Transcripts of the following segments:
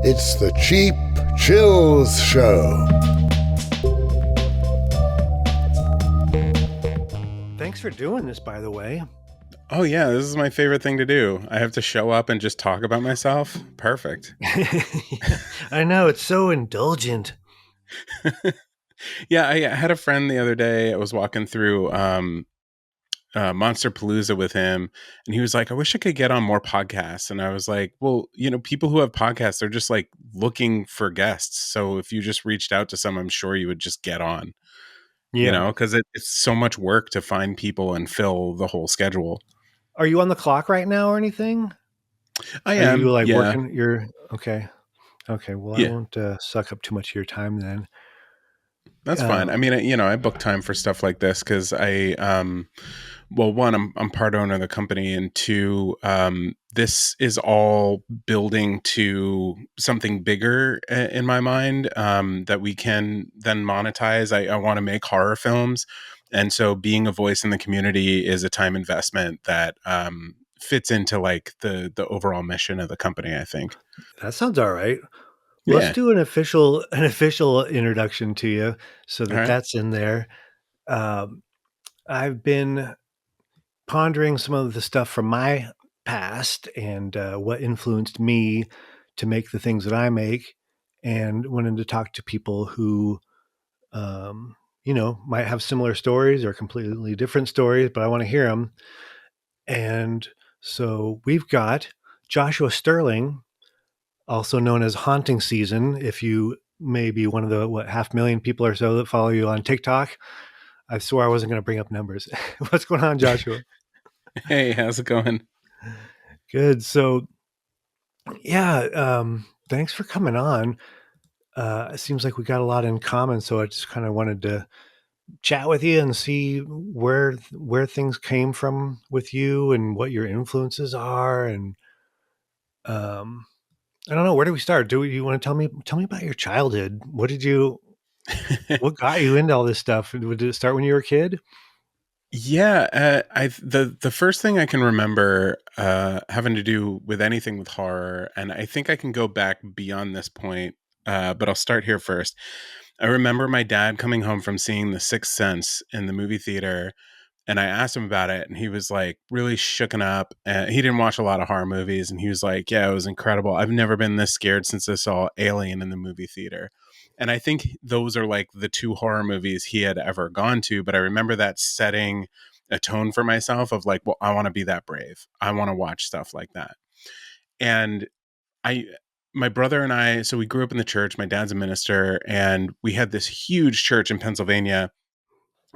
It's the Cheap Chills Show. Thanks for doing this, by the way. Oh, yeah, this is my favorite thing to do. I have to show up and just talk about myself. Perfect. I know, it's so indulgent. Yeah, I had a friend the other day. I was walking through Monster Palooza with him, and he was like, I wish I could get on more podcasts. And I was like, well, people who have podcasts, they're just like looking for guests. So if you just reached out to some, I'm sure you would just get on, because it's so much work to find people and fill the whole schedule. Are you on the clock right now or anything? I Are am. you like Yeah. working? You're okay. Okay. Well, Yeah. I won't suck up too much of your time then. That's fine. I mean, I book time for stuff like this because one, I'm part owner of the company, and two, this is all building to something bigger in my mind that we can then monetize. I want to make horror films, and so being a voice in the community is a time investment that fits into like the overall mission of the company, I think. That sounds all right. Yeah. Let's do an official introduction to you so All right. that's in there. I've been pondering some of the stuff from my past and what influenced me to make the things that I make, and wanted to talk to people who, might have similar stories or completely different stories, but I want to hear them. And so we've got Joshua Sterling, also known as Haunting Season. If you may be one of the 500,000 people or so that follow you on TikTok, I swore I wasn't going to bring up numbers. What's going on, Joshua? Hey, how's it going? Good. So, yeah, thanks for coming on. It seems like we got a lot in common, so I just kind of wanted to chat with you and see where things came from with you and what your influences are. And I don't know, where do we start? Do you want to tell me about your childhood? What got you into all this stuff? Did it start when you were a kid? Yeah, the first thing I can remember having to do with anything with horror, and I think I can go back beyond this point, but I'll start here first. I remember my dad coming home from seeing The Sixth Sense in the movie theater, and I asked him about it, and he was like really shooken up. He didn't watch a lot of horror movies, and he was like, "Yeah, it was incredible. I've never been this scared since I saw Alien in the movie theater." And I think those are like the two horror movies he had ever gone to. But I remember that setting a tone for myself of like, well, I want to be that brave. I want to watch stuff like that. And I, my brother and I, so we grew up in the church. My dad's a minister, and we had this huge church in Pennsylvania.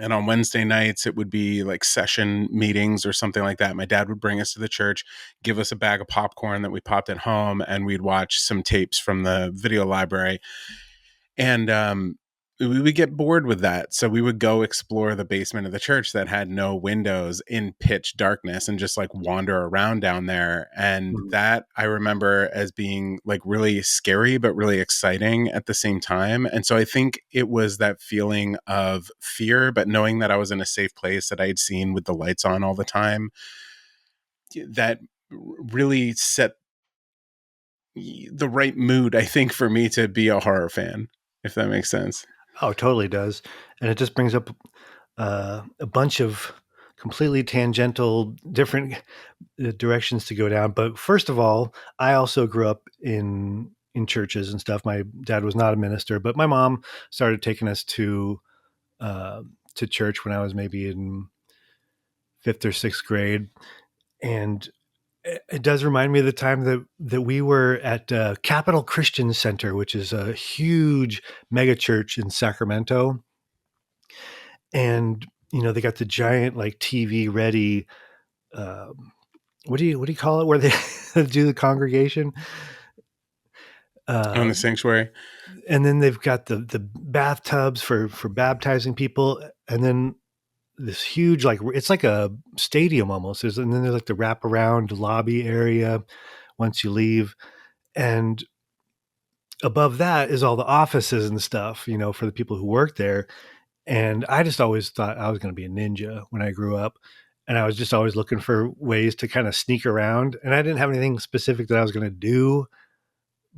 And on Wednesday nights, it would be like session meetings or something like that. My dad would bring us to the church, give us a bag of popcorn that we popped at home, and we'd watch some tapes from the video library. And we would get bored with that. So we would go explore the basement of the church that had no windows in pitch darkness and just like wander around down there. And that I remember as being like really scary, but really exciting at the same time. And so I think it was that feeling of fear, but knowing that I was in a safe place that I had seen with the lights on all the time, that really set the right mood, I think, for me to be a horror fan, if that makes sense. Oh, it totally does. And it just brings up a bunch of completely tangential, different directions to go down. But first of all, I also grew up in churches and stuff. My dad was not a minister, but my mom started taking us to church when I was maybe in 5th or 6th grade. And it does remind me of the time that we were at Capital Christian Center, which is a huge mega church in Sacramento. And they got the giant like TV ready. What do you call it? Where they do the congregation? On the sanctuary. And then they've got the bathtubs for baptizing people, and then this huge, like, it's like a stadium almost. And then there's like the wraparound lobby area once you leave, and above that is all the offices and stuff, for the people who work there. And I just always thought I was going to be a ninja when I grew up. And I was just always looking for ways to kind of sneak around. And I didn't have anything specific that I was going to do,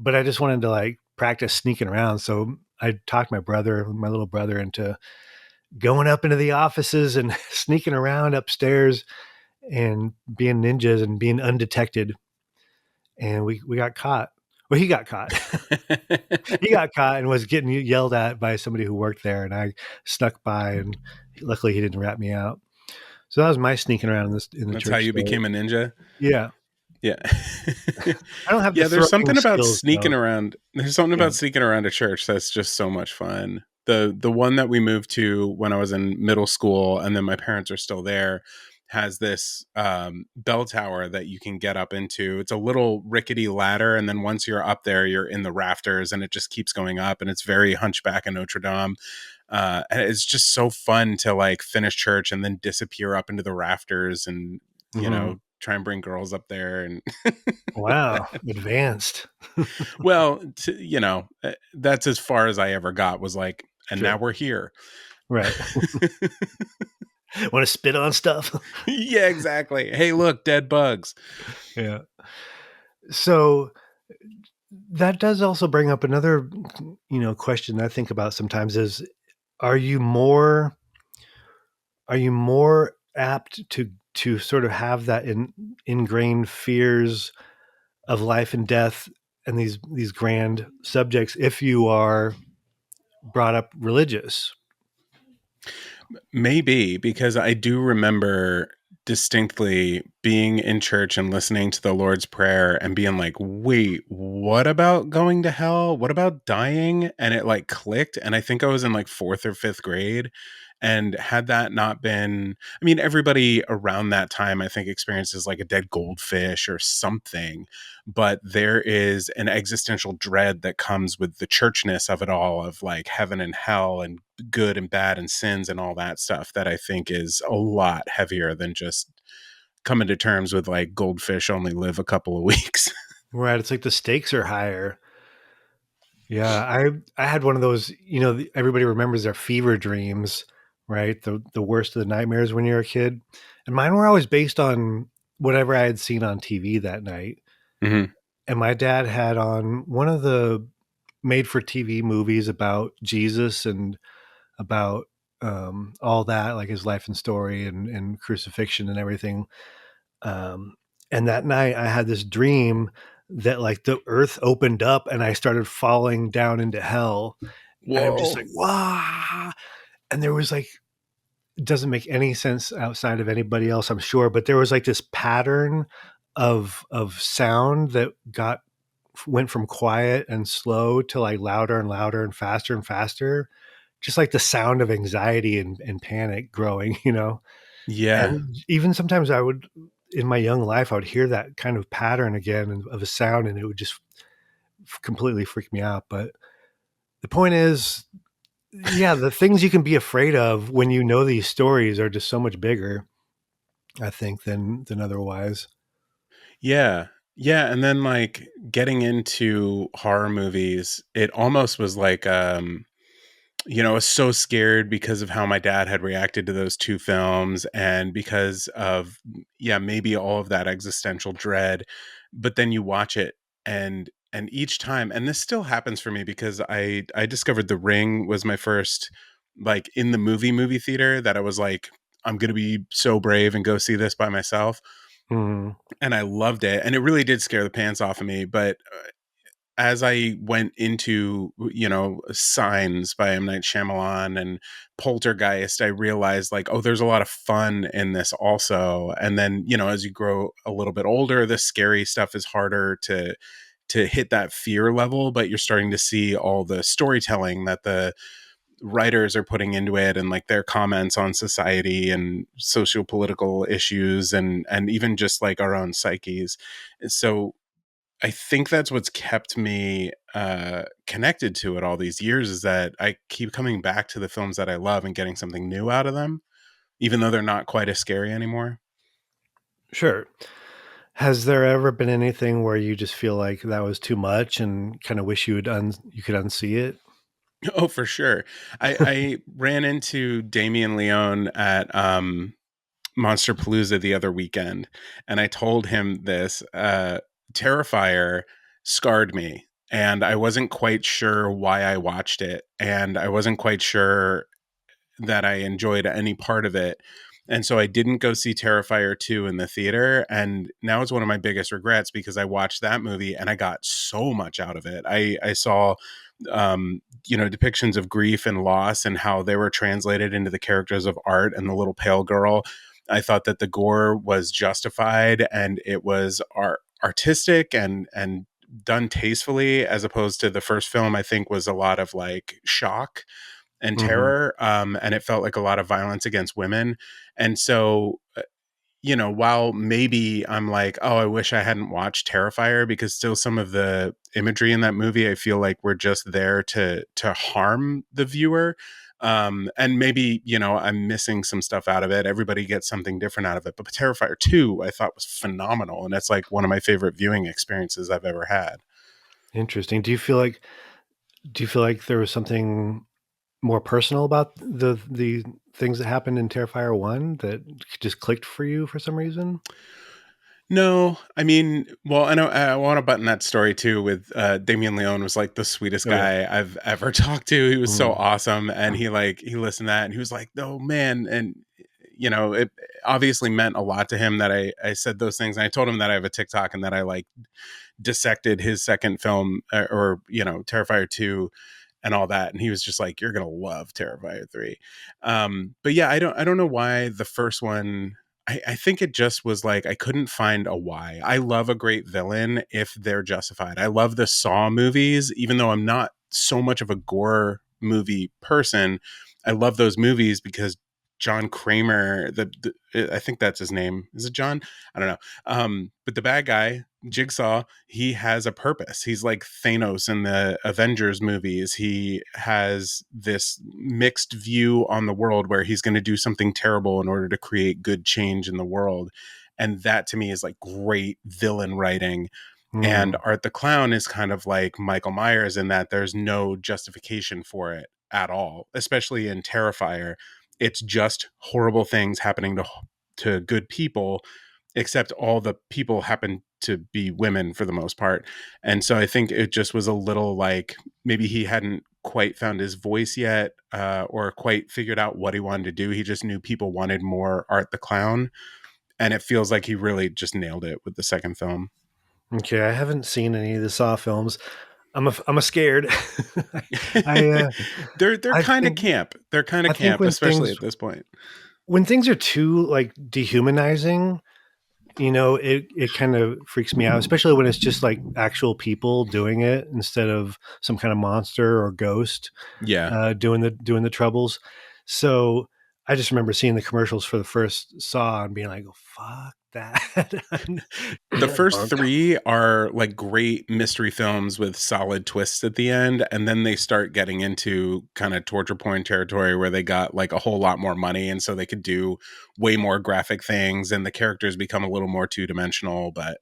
but I just wanted to like practice sneaking around. So I talked my little brother, into going up into the offices and sneaking around upstairs and being ninjas and being undetected. And we got caught. Well, he got caught. He got caught and was getting yelled at by somebody who worked there. And I snuck by, and luckily he didn't rat me out. So that was my sneaking around in the That's how church you story. became a ninja. Yeah. Yeah. I don't have the Yeah, there's throwing something about skills sneaking though. around. There's something Yeah. about sneaking around a church that's just so much fun. The one that we moved to when I was in middle school, and then my parents are still there, has this bell tower that you can get up into. It's a little rickety ladder, and then once you're up there, you're in the rafters, and it just keeps going up, and it's very Hunchback of Notre Dame. And it's just so fun to like finish church and then disappear up into the rafters, and Hmm. try and bring girls up there. And Wow. Advanced. well, that's as far as I ever got, was like, and now Sure. we're here. Right. Want to spit on stuff? Yeah, exactly. Hey, look, dead bugs. Yeah. So that does also bring up another, question I think about sometimes is, are you more are you more apt to sort of have that ingrained fears of life and death and these grand subjects if you are brought up religious? Maybe, because I do remember distinctly being in church and listening to the Lord's Prayer and being like, wait, what about going to hell? What about dying? And it like clicked. And I think I was in like fourth or fifth grade. And had that not been, I mean, everybody around that time, I think, experiences like a dead goldfish or something. But there is an existential dread that comes with the churchness of it all, of like heaven and hell and good and bad and sins and all that stuff, that I think is a lot heavier than just coming to terms with like goldfish only live a couple of weeks. Right. It's like the stakes are higher. Yeah, I had one of those. Everybody remembers their fever dreams, right? The worst of the nightmares when you're a kid, and mine were always based on whatever I had seen on TV that night. Hmm. And my dad had on one of the made-for-TV movies about Jesus and about all that, like his life and story and crucifixion and everything. Um, and that night I had this dream that like the earth opened up and I started falling down into hell. And I'm just Whoa. like, wow. And there was like, it doesn't make any sense outside of anybody else, I'm sure, but there was like this pattern of sound that went from quiet and slow to like louder and louder and faster, just like the sound of anxiety and panic growing, Yeah. and even sometimes I would, in my young life, I would hear that kind of pattern again of a sound, and it would just completely freak me out. But the point is, yeah, the things you can be afraid of when you know these stories are just so much bigger, I think, than otherwise. Yeah. Yeah. And then like getting into horror movies, it almost was like I was so scared because of how my dad had reacted to those two films, and because of, yeah, maybe all of that existential dread. But then you watch it, and each time, and this still happens for me, because I discovered The Ring was my first, like, in the movie theater, that I was like, I'm going to be so brave and go see this by myself. Mhm. And I loved it. And it really did scare the pants off of me. But as I went into, Signs by M. Night Shyamalan and Poltergeist, I realized like, oh, there's a lot of fun in this also. And then, as you grow a little bit older, the scary stuff is harder to hit that fear level, but you're starting to see all the storytelling that the writers are putting into it, and like their comments on society and socio-political issues, and even just like our own psyches. So I think that's what's kept me connected to it all these years, is that I keep coming back to the films that I love and getting something new out of them, even though they're not quite as scary anymore. Sure. Has there ever been anything where you just feel like that was too much and kind of wish you could unsee it? Oh, for sure. I ran into Damien Leone at Monster Palooza the other weekend, and I told him this. Terrifier scarred me. and I wasn't quite sure why I watched it, and I wasn't quite sure that I enjoyed any part of it. And so I didn't go see Terrifier 2 in the theater. And now it's one of my biggest regrets because I watched that movie and I got so much out of it. I saw, depictions of grief and loss and how they were translated into the characters of Art and the little pale girl. I thought that the gore was justified and it was artistic and done tastefully, as opposed to the first film. I think was a lot of like shock and Hmm. terror, and it felt like a lot of violence against women. And so, while maybe I'm like, oh, I wish I hadn't watched Terrifier, because still some of the imagery in that movie I feel like we're just there to harm the viewer. And maybe, I'm missing some stuff out of it. Everybody gets something different out of it. But Terrifier 2 I thought was phenomenal, and it's like one of my favorite viewing experiences I've ever had. Interesting. Do you feel like there was something more personal about the things that happened in Terrifier 1 that just clicked for you for some reason? No, I mean, well, I know I want to button that story too with Damien Leone was like the sweetest Oh, yeah. guy I've ever talked to. He was so Mhm. awesome. And he listened to that and he was like, no, man. And, it obviously meant a lot to him that I said those things. And I told him that I have a TikTok and that I like dissected his second film, Terrifier 2 and all that, and he was just like, you're gonna love Terrifier 3. But yeah, I don't know why the first one. I think it just was like I couldn't find a why. I love a great villain if they're justified. I love the Saw movies, even though I'm not so much of a gore movie person. I love those movies because John Kramer, I think that's his name. Is it John? I don't know. But the bad guy, Jigsaw, he has a purpose. He's like Thanos in the Avengers movies. He has this mixed view on the world where he's going to do something terrible in order to create good change in the world. And that to me is like great villain writing. And Mm. Art the Clown is kind of like Michael Myers in that there's no justification for it at all, especially in Terrifier. It's just horrible things happening to good people, except all the people happen to be women for the most part. And so I think it just was a little like maybe he hadn't quite found his voice yet, or quite figured out what he wanted to do. He just knew people wanted more Art the Clown. And it feels like he really just nailed it with the second film. Okay, I haven't seen any of the Saw films. I'm a scared. I They're I kind of think camp. They're kind of I think camp, especially at this point. when things are too like dehumanizing, it kind of freaks me out, especially when it's just like actual people doing it instead of some kind of monster or ghost Yeah. doing the troubles. So I just remember seeing the commercials for the first Saw and being like, "Oh, fuck that!" The first Bunk. three are like great mystery films with solid twists at the end, and then they start getting into kind of torture porn territory where they got like a whole lot more money, and so they could do way more graphic things, and the characters become a little more two dimensional. But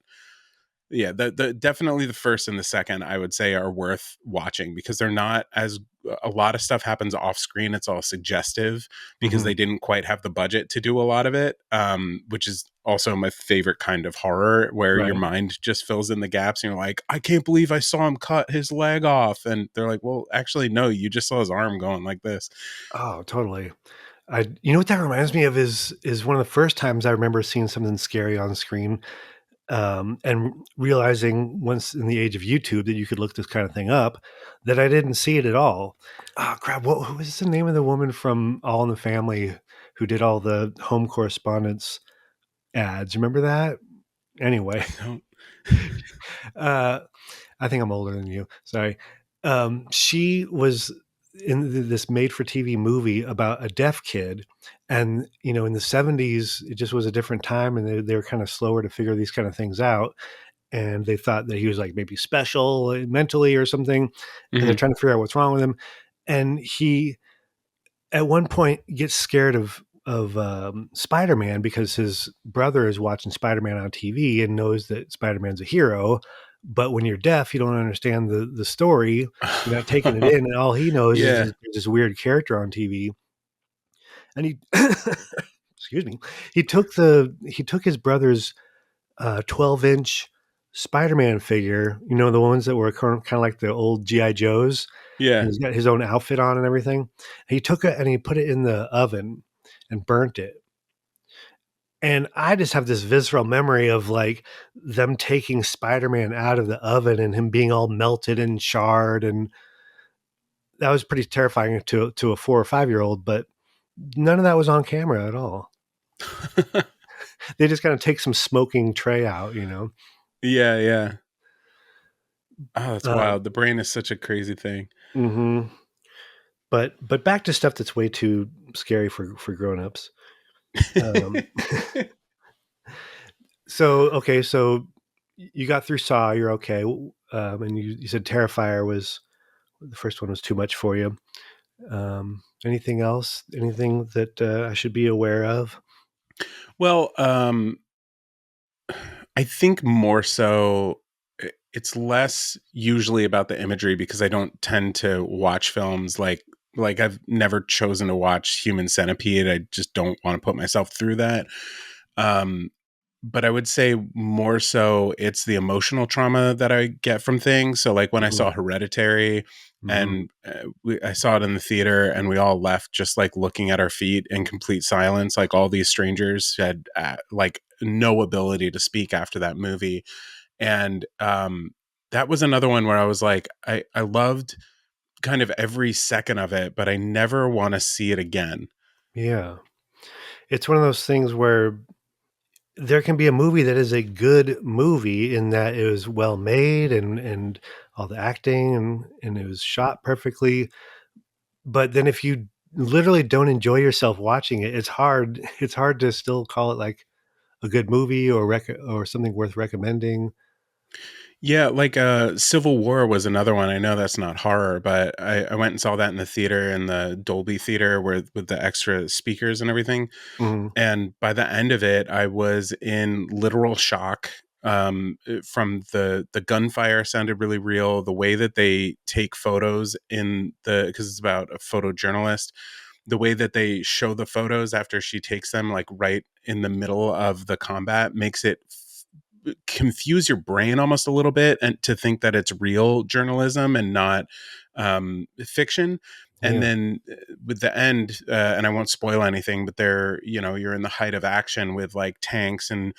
yeah, the definitely the first and the second I would say are worth watching because they're not as a lot of stuff happens off screen. It's all suggestive because Mhm. they didn't quite have the budget to do a lot of it, which is also my favorite kind of horror where your Right. mind just fills in the gaps and you're like, I can't believe I saw him cut his leg off, and they're like, well, actually no, you just saw his arm going like this. Oh, totally. You know what that reminds me of is one of the first times I remember seeing something scary on screen, and realizing once in the age of YouTube that you could look this kind of thing up, that I didn't see it at all. Oh crap! What was the name of the woman from All in the Family who did all the home correspondence ads? Remember that? Anyway, I don't. uh, I think I'm older than you. Sorry. She was in this made-for-TV movie about a deaf kid, and in the '70s, it just was a different time, and they were kind of slower to figure these kind of things out, and they thought that he was like maybe special mentally or something, and they're Mhm. trying to figure out what's wrong with him, and he at one point gets scared of Spider-Man because his brother is watching Spider-Man on TV and knows that Spider-Man's a hero. But when you're deaf, you don't understand the story. You're not taking it in, and all he knows is Yeah. there's this weird character on TV. And he, excuse me, he took his brother's 12-inch Spider-Man figure, the ones that were kind of like the old GI Joes, and Yeah. he's got his own outfit on and everything. He took it and he put it in the oven and burnt it. And I just have this visceral memory of like them taking Spider-Man out of the oven and him being all melted and charred, and that was pretty terrifying to a 4 or 5 year old. But none of that was on camera at all. They just kind of take some smoking tray out. Yeah, yeah. Oh, that's Um, wild. The brain is such a crazy thing. hmm But back to stuff that's way too scary for grown-ups. Um, so okay, so you got through Saw, you're okay, and you said Terrifier was the first one was too much for you. Anything else? Anything that I should be aware of? Well, I think more so it's less usually about the imagery because I don't tend to watch films like I've never chosen to watch Human Centipede. I just don't want to put myself through that. Um but I would say more so it's the emotional trauma that I get from things. So like when I saw Mhm, Hereditary mhm. and I saw it in the theater and we all left just like looking at our feet in complete silence. Like all these strangers had like no ability to speak after that movie. And that was another one where I was like, I loved kind of every second of it, but I never want to see it again. Yeah. It's one of those things where there can be a movie that is a good movie in that it was well made and all the acting and it was shot perfectly. But then if you literally don't enjoy yourself watching it, it's hard to still call it like a good movie or something worth recommending. Yeah, like Civil War was another one. I know that's not horror, but I went and saw that in the theater in the Dolby Theater where with the extra speakers and everything. Mhm. And by the end of it, I was in literal shock. From the gunfire sounded really real. The way that they take photos in the because it's about a photojournalist, the way that they show the photos after she takes them, like right in the middle of the combat, makes it confuse your brain almost a little bit and to think that it's real journalism and not fiction. And Yeah. then with the end, and I won't spoil anything, but they're, you're in the height of action with like tanks and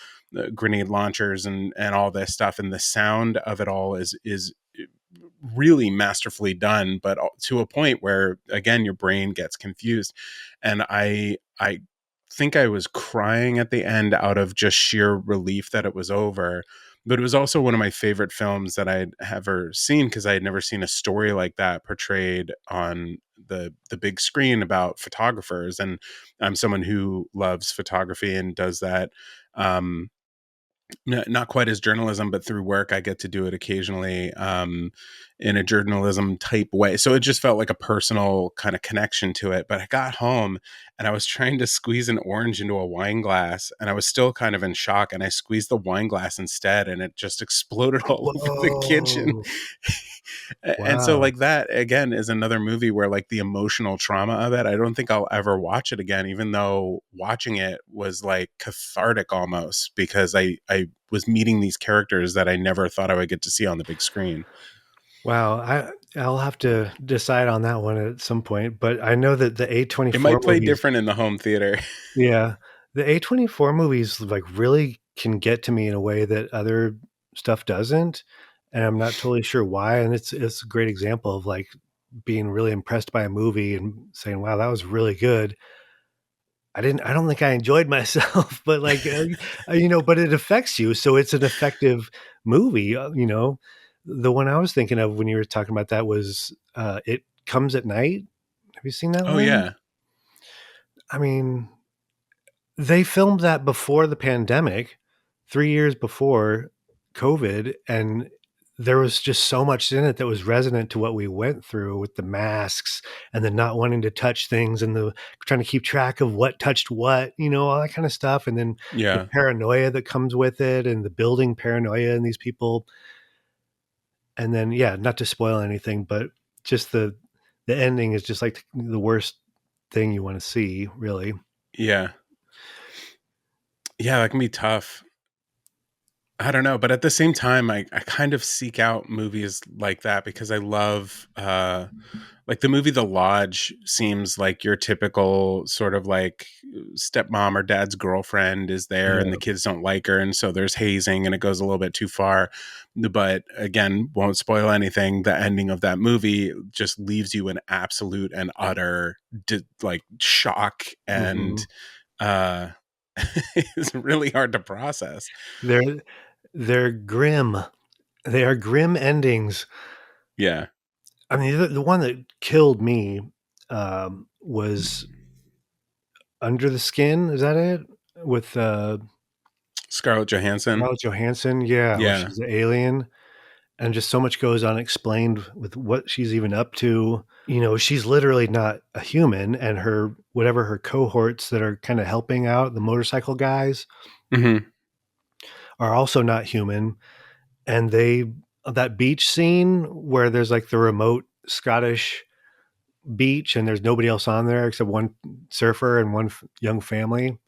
grenade launchers and all this stuff. And the sound of it all is really masterfully done, but to a point where again your brain gets confused. And I think I was crying at the end out of just sheer relief that it was over. But it was also one of my favorite films that I'd ever seen because I had never seen a story like that portrayed on the big screen about photographers. And I'm someone who loves photography and does that. Um, not quite as journalism, but through work, I get to do it occasionally in a journalism type way. So it just felt like a personal kind of connection to it. But I got home and I was trying to squeeze an orange into a wine glass, and I was still kind of in shock. And I squeezed the wine glass instead, and it just exploded all over the kitchen. Whoa. And so Wow. like that again is another movie where like the emotional trauma of it, I don't think I'll ever watch it again, even though watching it was like cathartic almost because I was meeting these characters that I never thought I would get to see on the big screen. Wow. I'll have to decide on that one at some point, but I know that the It A24 might play movies, different in the home theater. yeah, the A24 movies like really can get to me in a way that other stuff doesn't, and I'm not totally sure why. And it's a great example of like being really impressed by a movie and saying, "Wow, that was really good." I don't think I enjoyed myself, but like, but it affects you. So it's an effective movie. The one I was thinking of when you were talking about that was, It Comes at Night. Have you seen that Oh one? yeah. I mean, they filmed that before the pandemic, 3 years before COVID, and there was just so much in it that was resonant to what we went through with the masks and the not wanting to touch things and the trying to keep track of what touched what, all that kind of stuff, and then the Yeah. paranoia that comes with it and the building paranoia in these people. And then, yeah, not to spoil anything, but just the ending is just like the worst thing you wanna see, really. Yeah. Yeah, that can be tough. I don't know, but at the same time, I kind of seek out movies like that because I love, like the movie The Lodge seems like your typical sort of like stepmom or dad's girlfriend is there and the Yeah. kids don't like her. And so there's hazing and it goes a little bit too far. But again, won't spoil anything. The ending of that movie just leaves you in absolute and utter like shock Hmm. and, uh, it's really hard to process. They're they're grim. They are grim endings. Yeah. I mean, the one that killed me was Under the Skin. Is that it? With Scarlett Johansson. Scarlett Johansson. Yeah, where Yeah. she's the alien, and just so much goes unexplained with what she's even up to. You know, she's literally not a human, and her whatever her cohorts that are kind of helping out the motorcycle guys Hmm. are also not human. And they that beach scene where there's like the remote Scottish beach and there's nobody else on there except one surfer and one young family.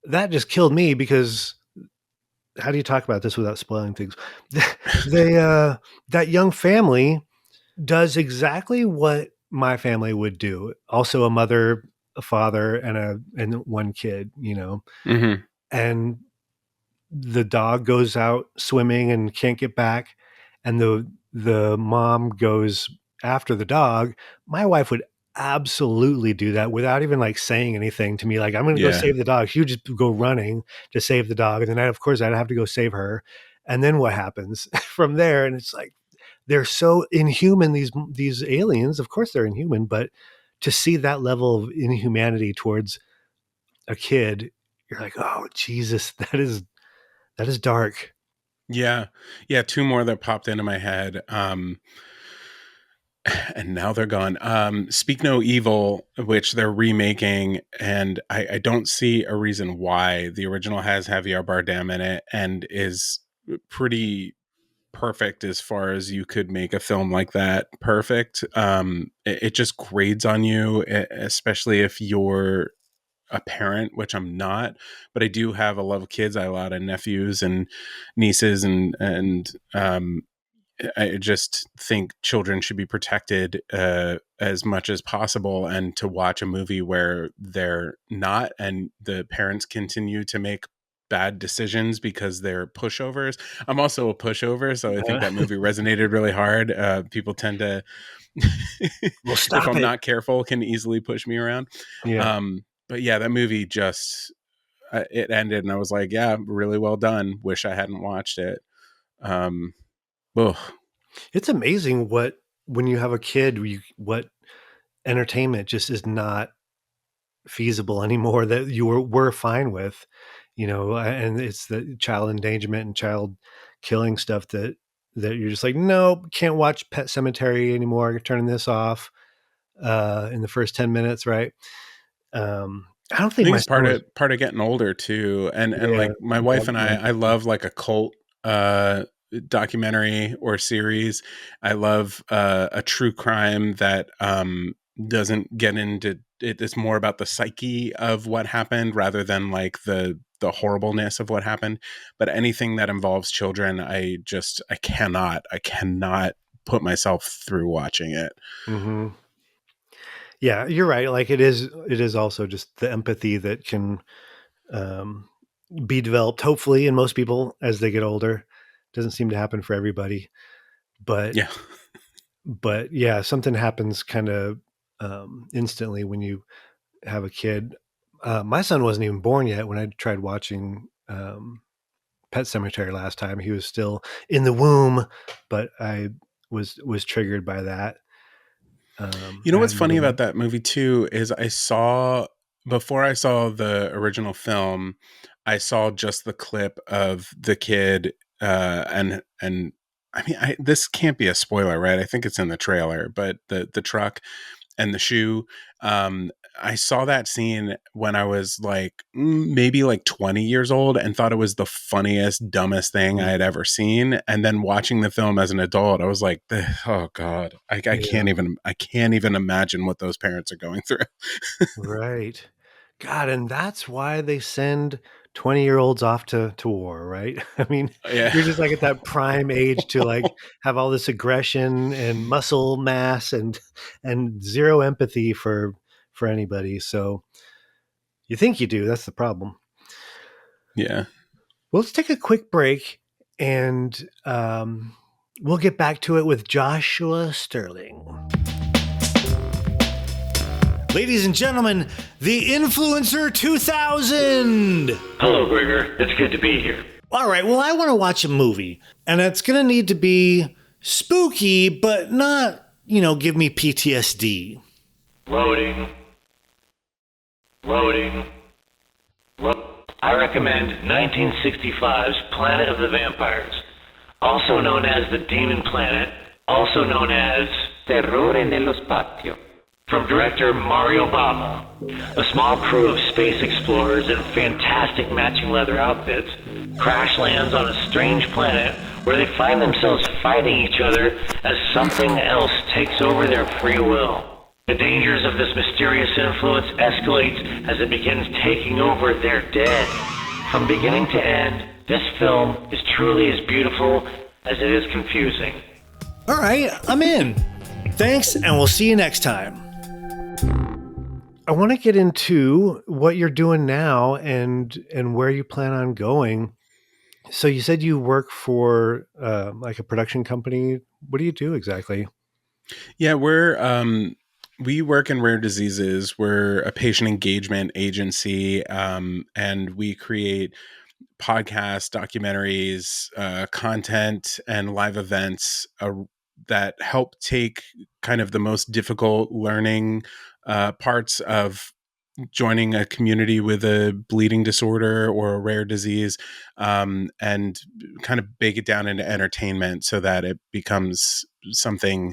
That just killed me because how do you talk about this without spoiling things? They that young family does exactly what my family would do. Also a mother, a father and one kid, you know. Hmm. And the dog goes out swimming and can't get back and the mom goes after the dog. My wife would absolutely do that without even like saying anything to me like I'm going to go Yeah. save the dog. She would just go running to save the dog and then of course I'd have to go save her. And then what happens from there? And it's like they're so inhuman, these aliens. Of course they're inhuman, but to see that level of inhumanity towards a kid, you're like, oh Jesus, that is dark. Yeah. Yeah, 2 more that popped into my head, and now they're gone. Speak No Evil, which they're remaking, and I don't see a reason why. The original has Javier Bardem in it and is pretty perfect as far as you could make a film like that perfect. It just grades on you, especially if you're a parent, which I'm not, but I do have a love of kids. I have a lot of nephews and nieces, and I just think children should be protected as much as possible. And to watch a movie where they're not, and the parents continue to make bad decisions because they're pushovers. I'm also a pushover, so I think that movie resonated really hard. People tend to, Well, if stop I'm it. not careful, can easily push me around. Yeah. But yeah, that movie just it ended, and I was like, yeah, really well done. Wish I hadn't watched it. Um, ugh. It's amazing what when you have a kid, what entertainment just is not feasible anymore that you were fine with, you know, and it's the child endangerment and child killing stuff that you're just like, no, can't watch Pet Cemetery anymore. Turning this off in the first 10 minutes, right? I don't I think think my it's son was. part of getting older too, and Yeah, like my yeah, wife and I love like a cult documentary or series. I love a true crime that doesn't get into it. It's more about the psyche of what happened rather than like the horribleness of what happened. But anything that involves children, I cannot put myself through watching it. Mhm. Yeah, you're right. Like it is also just the empathy that can um, be developed, hopefully, in most people as they get older. Doesn't seem to happen for everybody, but Yeah. yeah, something happens kind of instantly when you have a kid. My son wasn't even born yet when I tried watching Pet Cemetery last time. He was still in the womb, but I was triggered by that. You know I what's hadn't funny given about up. that movie too is I saw before I saw the original film, I saw just the clip of the kid and I mean this can't be a spoiler, right? I think it's in the trailer, but the truck and the shoe. I saw that scene when I was like maybe like 20 years old and thought it was the funniest, dumbest thing I Mm, had ever seen. And then watching the film as an adult, I was like, oh God, yeah, I can't even imagine what those parents are going through. right. God, and that's why they send 20-year-olds off to war, right? I mean, Yeah. you're just like at that prime age to like have all this aggression and muscle mass and zero empathy for anybody. So you think you do, that's the problem. Yeah. Well, let's take a quick break and we'll get back to it with Joshua Sterling. Ladies and gentlemen, the Influencer 2000! Hello, Gregor. It's good to be here. All right, well, I want to watch a movie, and it's going to need to be spooky, but not, give me PTSD. Loading. I recommend 1965's Planet of the Vampires, also known as The Demon Planet, also known as Terrore nello Spazio, from director Mario Bava. A small crew of space explorers in fantastic matching leather outfits crash lands on a strange planet where they find themselves fighting each other as something else takes over their free will. The dangers of this mysterious influence escalate as it begins taking over their dead. From beginning to end, this film is truly as beautiful as it is confusing. All right, I'm in. Thanks, and we'll see you next time. I want to get into what you're doing now and where you plan on going. So you said you work for like a production company. What do you do exactly? Yeah, we work in rare diseases. We're a patient engagement agency, and we create podcasts, documentaries, content, and live events that help take kind of the most difficult learning parts of joining a community with a bleeding disorder or a rare disease, and kind of bake it down into entertainment so that it becomes something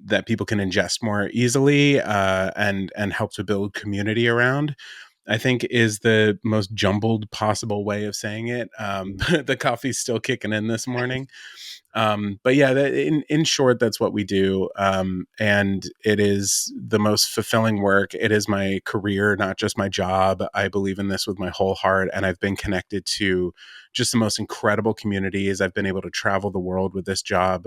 that people can ingest more easily, and help to build community around, I think, is the most jumbled possible way of saying it. The coffee's still kicking in this morning. But yeah, in short, that's what we do. And it is the most fulfilling work. It is my career, not just my job. I believe in this with my whole heart. And I've been connected to just the most incredible communities. I've been able to travel the world with this job,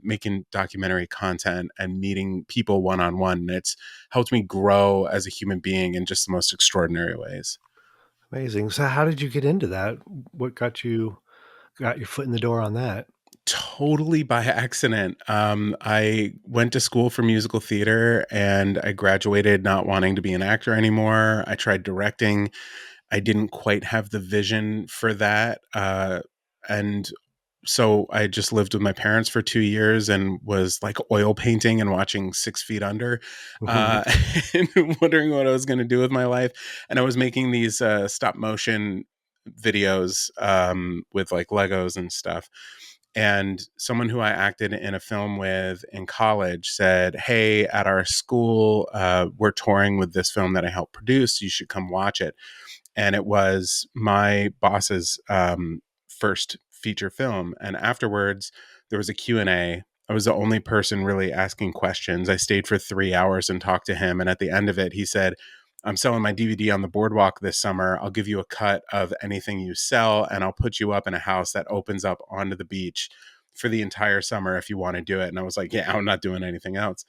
making documentary content and meeting people one-on-one. And it's helped me grow as a human being in just the most extraordinary ways. Amazing. So how did you get into that? What got your foot in the door on that? Totally by accident. I went to school for musical theater and I graduated not wanting to be an actor anymore. I tried directing. I didn't quite have the vision for that. And so I just lived with my parents for 2 years and was like oil painting and watching 6 Feet Under, uh, and wondering what I was going to do with my life. And I was making these stop motion videos, with like Legos and stuff. And someone who I acted in a film with in college said, "Hey, at our school, we're touring with this film that I helped produce. You should come watch it." And it was my boss's first feature film. And afterwards, there was a Q&A. I was the only person really asking questions. I stayed for 3 hours and talked to him. And at the end of it, he said, "I'm selling my DVD on the boardwalk this summer. I'll give you a cut of anything you sell, and I'll put you up in a house that opens up onto the beach for the entire summer if you want to do it." And I was like, "Yeah, I'm not doing anything else."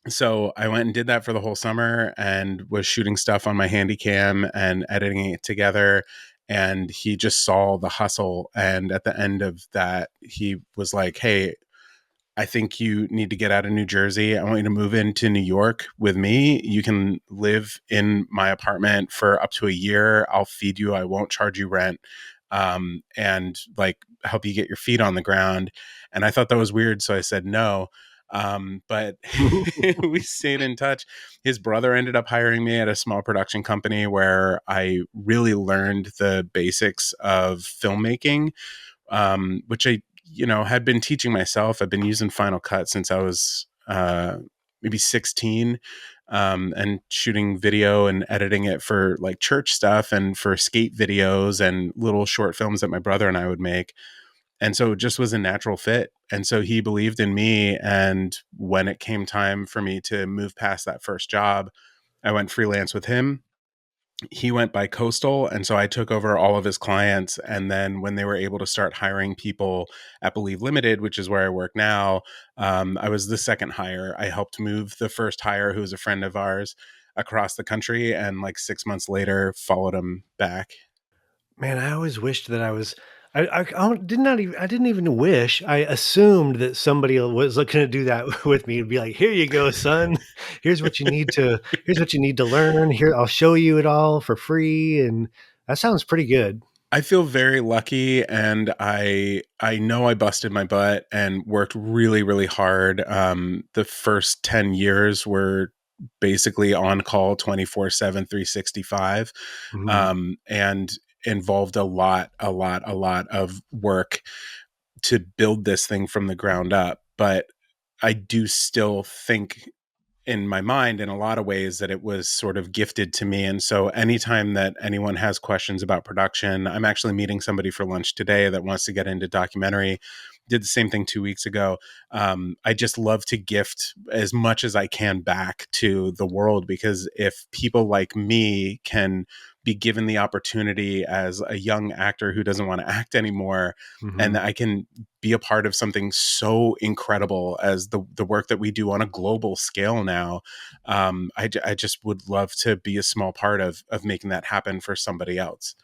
So I went and did that for the whole summer and was shooting stuff on my handy cam and editing it together. And he just saw the hustle. And at the end of that, he was like, "Hey, I think you need to get out of New Jersey. I want you to move into New York with me. You can live in my apartment for up to a year. I'll feed you. I won't charge you rent. And like help you get your feet on the ground." And I thought that was weird. So I said no. But we stayed in touch. His brother ended up hiring me at a small production company where I really learned the basics of filmmaking, which I, had been teaching myself. I've been using Final Cut since I was maybe 16, and shooting video and editing it for like church stuff and for skate videos and little short films that my brother and I would make. And so it just was a natural fit. And so he believed in me. And when it came time for me to move past that first job, I went freelance with him. he went by coastal, and so I took over all of his clients. And then when they were able to start hiring people at Believe Limited, which is where I work now, I was the second hire. I helped move the first hire, who was a friend of ours, across the country, and like 6 months later followed him back. Man, I always wished that I was. I didn't even wish. I assumed that somebody was looking to do that with me and be like, "Here you go, son. Here's what you need to. Here's what you need to learn. Here, I'll show you it all for free." And that sounds pretty good. I feel very lucky, and I know I busted my butt and worked really, really hard. The first 10 years were basically on call 24/7, 365, Mhm. and involved a lot of work to build this thing from the ground up. But I do still think in my mind in a lot of ways that it was sort of gifted to me. And so anytime that anyone has questions about production, I'm actually meeting somebody for lunch today that wants to get into documentary. Did the same thing 2 weeks ago. I just love to gift as much as I can back to the world, because if people like me can be given the opportunity as a young actor who doesn't want to act anymore, and Mhm. I can be a part of something so incredible as the work that we do on a global scale now, I just would love to be a small part of making that happen for somebody else.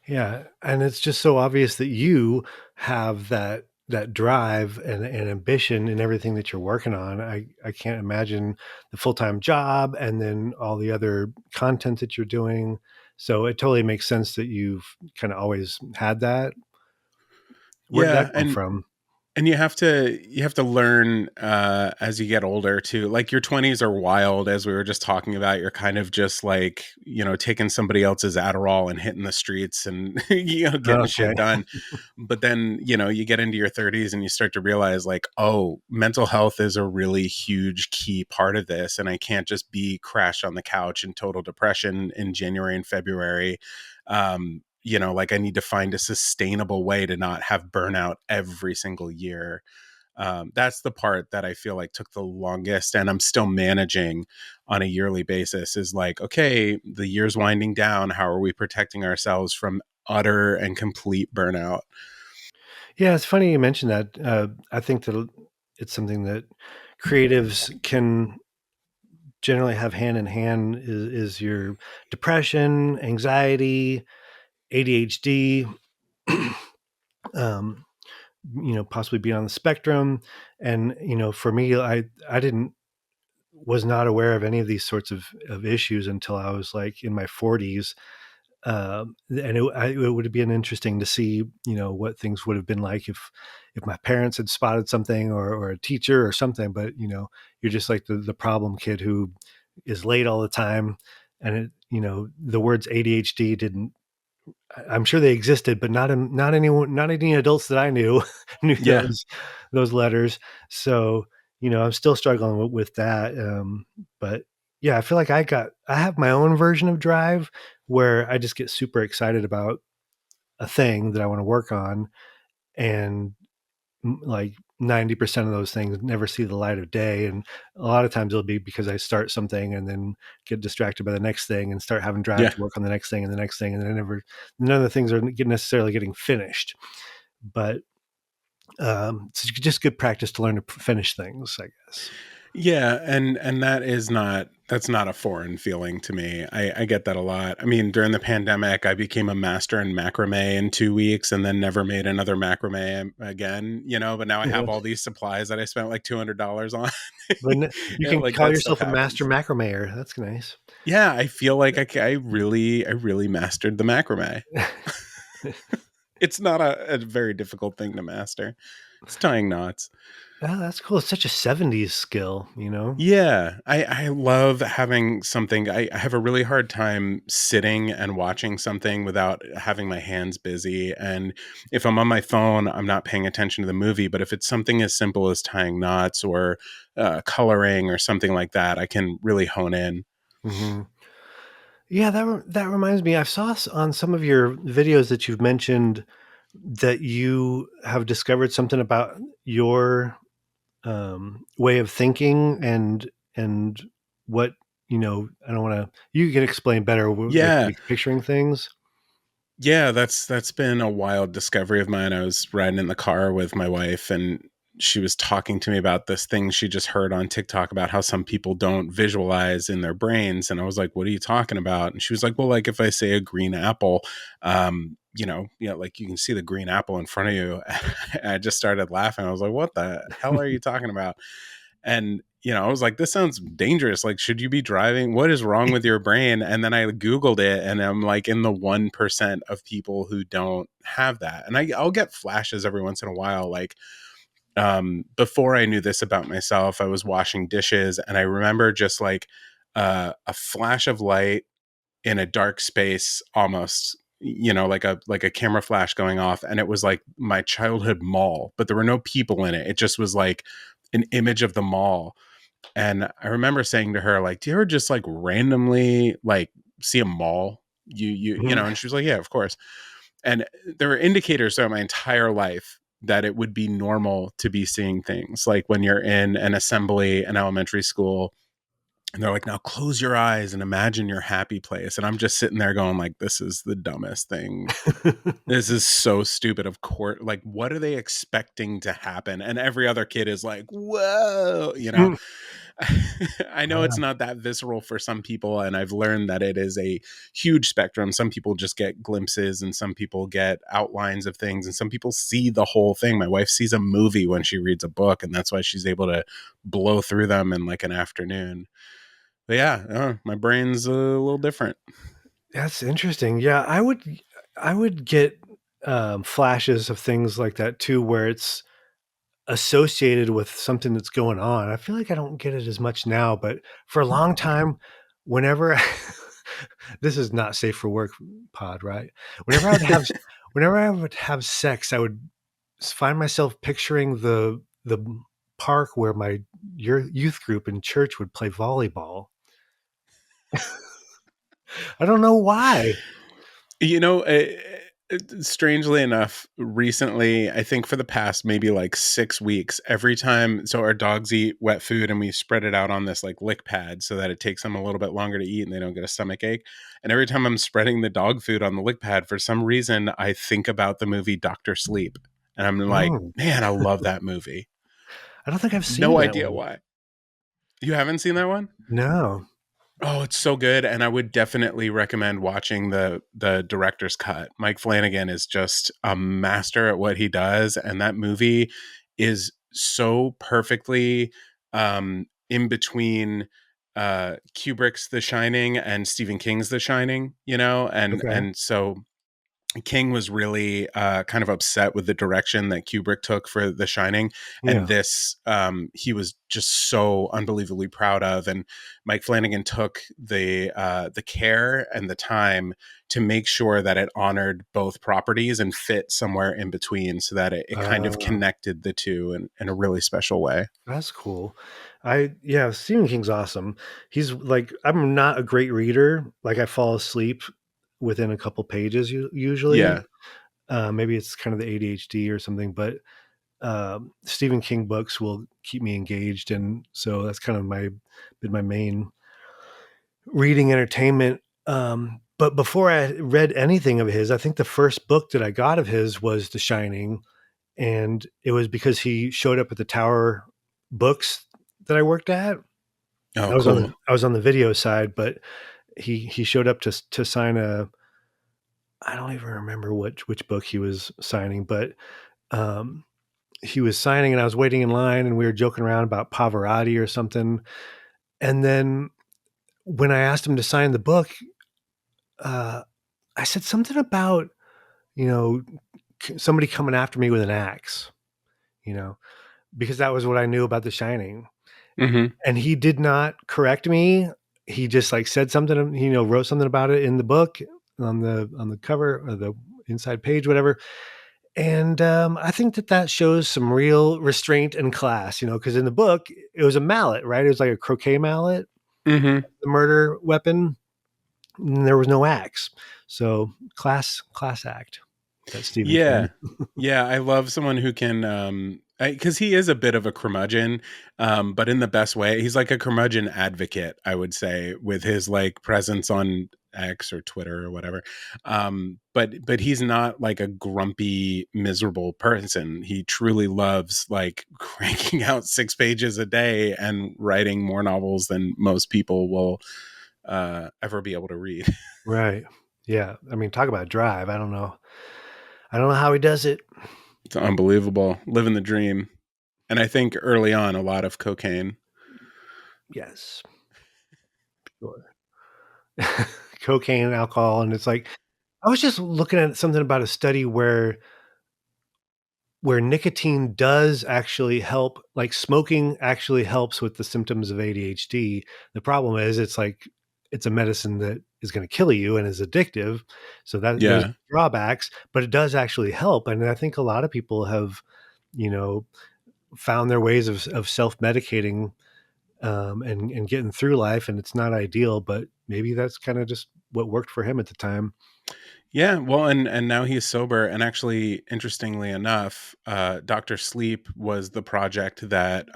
Yeah, and it's just so obvious that you have that drive and ambition in everything that you're working on. I can't imagine the full-time job and then all the other content that you're doing. So it totally makes sense that you've kind of always had that. Where did that Yeah, come from? and you have to learn as you get older too. Like your 20s are wild, as we were just talking about. You're kind of just like, taking somebody else's Adderall and hitting the streets and getting Okay. shit done. But then, you get into your 30s and you start to realize, like, oh, mental health is a really huge key part of this, and I can't just be crashed on the couch in total depression in January and February. Like, I need to find a sustainable way to not have burnout every single year. That's the part that I feel like took the longest, and I'm still managing on a yearly basis, is like, okay, the year's winding down. How are we protecting ourselves from utter and complete burnout? Yeah, it's funny you mentioned that. I think that it's something that creatives can generally have hand in hand is your depression, anxiety, ADHD, um, possibly be on the spectrum. And, for me, I didn't, was not aware of any of these sorts of issues until I was like in my 40s. And it would have been interesting to see, what things would have been like if my parents had spotted something or a teacher or something. But, you're just like the problem kid who is late all the time. And the words ADHD didn't, I'm sure they existed, but not any adults that I knew knew Yeah. those letters. So, I'm still struggling with that. But yeah, I feel like I have my own version of drive where I just get super excited about a thing that I want to work on, and like 90% of those things never see the light of day. And a lot of times it'll be because I start something and then get distracted by the next thing and start having drive Yeah. to work on the next thing and the next thing. And then none of the things are necessarily getting finished, but it's just good practice to learn to finish things, I guess. Yeah, and that's not a foreign feeling to me. I get that a lot. I mean, during the pandemic, I became a master in macrame in 2 weeks, and then never made another macrame again. But now I Yeah. have all these supplies that I spent like $200 on. But you can Like call that stuff yourself a master happens. macrameer. That's nice. Yeah, I feel like I really mastered the macrame. It's not a very difficult thing to master. It's tying knots. Oh, that's cool. It's such a 70s skill. Yeah, I love having something. I have a really hard time sitting and watching something without having my hands busy. And if I'm on my phone, I'm not paying attention to the movie. But if it's something as simple as tying knots or coloring or something like that, I can really hone in. Hmm. Yeah, that reminds me. I saw on some of your videos that you've mentioned that you have discovered something about your way of thinking and what I don't want to. You can explain better, like Yeah. picturing things. Yeah, that's been a wild discovery of mine. I was riding in the car with my wife, and she was talking to me about this thing she just heard on TikTok about how some people don't visualize in their brains. And I was like, "What are you talking about?" And she was like, "Well, like if I say a green apple, like you can see the green apple in front of you." I just started laughing. I was like, "What the hell are you talking about?" And I was like, this sounds dangerous. Like, should you be driving? What is wrong with your brain? And then I Googled it, and I'm like in the 1% of people who don't have that. And I'll get flashes every once in a while. Like, before I knew this about myself, I was washing dishes, and I remember just like a flash of light in a dark space, almost, like a camera flash going off. And it was like my childhood mall, but there were no people in it. It just was like an image of the mall. And I remember saying to her, like, do you ever just like randomly like see a mall? Mhm. And she was like, yeah, of course. And there were indicators throughout my entire life that it would be normal to be seeing things like when you're in an assembly in elementary school, and they're like, now close your eyes and imagine your happy place. And I'm just sitting there going like, this is the dumbest thing. This is so stupid. Of course, like, what are they expecting to happen? And every other kid is like, whoa, I know it's Wow. not that visceral for some people, and I've learned that it is a huge spectrum. Some people just get glimpses, and some people get outlines of things, and some people see the whole thing. My wife sees a movie when she reads a book, and that's why she's able to blow through them in like an afternoon. But yeah, my brain's a little different. That's interesting. Yeah, I would get flashes of things like that too, where it's associated with something that's going on. I feel like I don't get it as much now, but for a long time, whenever this is not safe for work pod, right? Whenever I would have, whenever I would have sex, I would find myself picturing the park where my youth group in church would play volleyball. I don't know why. You know, strangely enough, recently, I think for the past maybe like 6 weeks, every time, so our dogs eat wet food and we spread it out on this like lick pad so that it takes them a little bit longer to eat and they don't get a stomach ache. And every time I'm spreading the dog food on the lick pad, for some reason, I think about the movie Doctor Sleep. And I'm like, Mm, man, I love that movie. I don't think I've seen No that idea one. why. You haven't seen that one? No. Oh, it's so good, and I would definitely recommend watching the director's cut. Mike Flanagan is just a master at what he does, and that movie is so perfectly in between Kubrick's The Shining and Stephen King's The Shining, and Okay. and so King was really kind of upset with the direction that Kubrick took for The Shining, and Yeah. this he was just so unbelievably proud of. And Mike Flanagan took the care and the time to make sure that it honored both properties and fit somewhere in between, so that it kind of Uh, connected the two in a really special way. that's cool. Yeah, Stephen King's awesome. He's like, I'm not a great reader. Like, I fall asleep within a couple pages usually. Yeah. Maybe it's kind of the ADHD or something, but Stephen King books will keep me engaged, and so that's kind of been my main reading entertainment. But before I read anything of his, I think the first book that I got of his was The Shining, and it was because he showed up at the Tower Books that I worked at. Oh, I was on the cool. I was on the video side, but he showed up to sign a. I don't even remember which book he was signing, but um, he was signing, and I was waiting in line, and we were joking around about Pavarotti or something. And then when I asked him to sign the book, uh, I said something about you know somebody coming after me with an axe, you know, because that was what I knew about The Shining. Hmm. And he did not correct me. He just like said something, wrote something about it in the book on the cover or the inside page, whatever. And I think that shows some real restraint and class, because in the book it was a mallet, right? It was like a croquet mallet, Hmm. the murder weapon. And there was no axe, so class act. That Stephen King. Yeah. Yeah, I love someone who can Because he is a bit of a curmudgeon, but in the best way. He's like a curmudgeon advocate, I would say, with his like presence on X or Twitter or whatever. But he's not like a grumpy, miserable person. He truly loves like cranking out 6 pages a day and writing more novels than most people will ever be able to read. Right. Yeah. I mean, talk about drive. I don't know. I don't know how he does it. It's unbelievable, living the dream. And I think early on, a lot of cocaine. Yes. Sure. Cocaine and alcohol. And it's like, I was just looking at something about a study where nicotine does actually help, like smoking actually helps with the symptoms of ADHD. The problem is it's like it's a medicine that is going to kill you and is addictive. So that there's Yeah. drawbacks, but it does actually help. And I think a lot of people have, you know, found their ways of self-medicating and getting through life. And it's not ideal, but maybe that's kind of just what worked for him at the time. Yeah, well, and now he's sober. And actually, interestingly enough, Doctor Sleep was the project that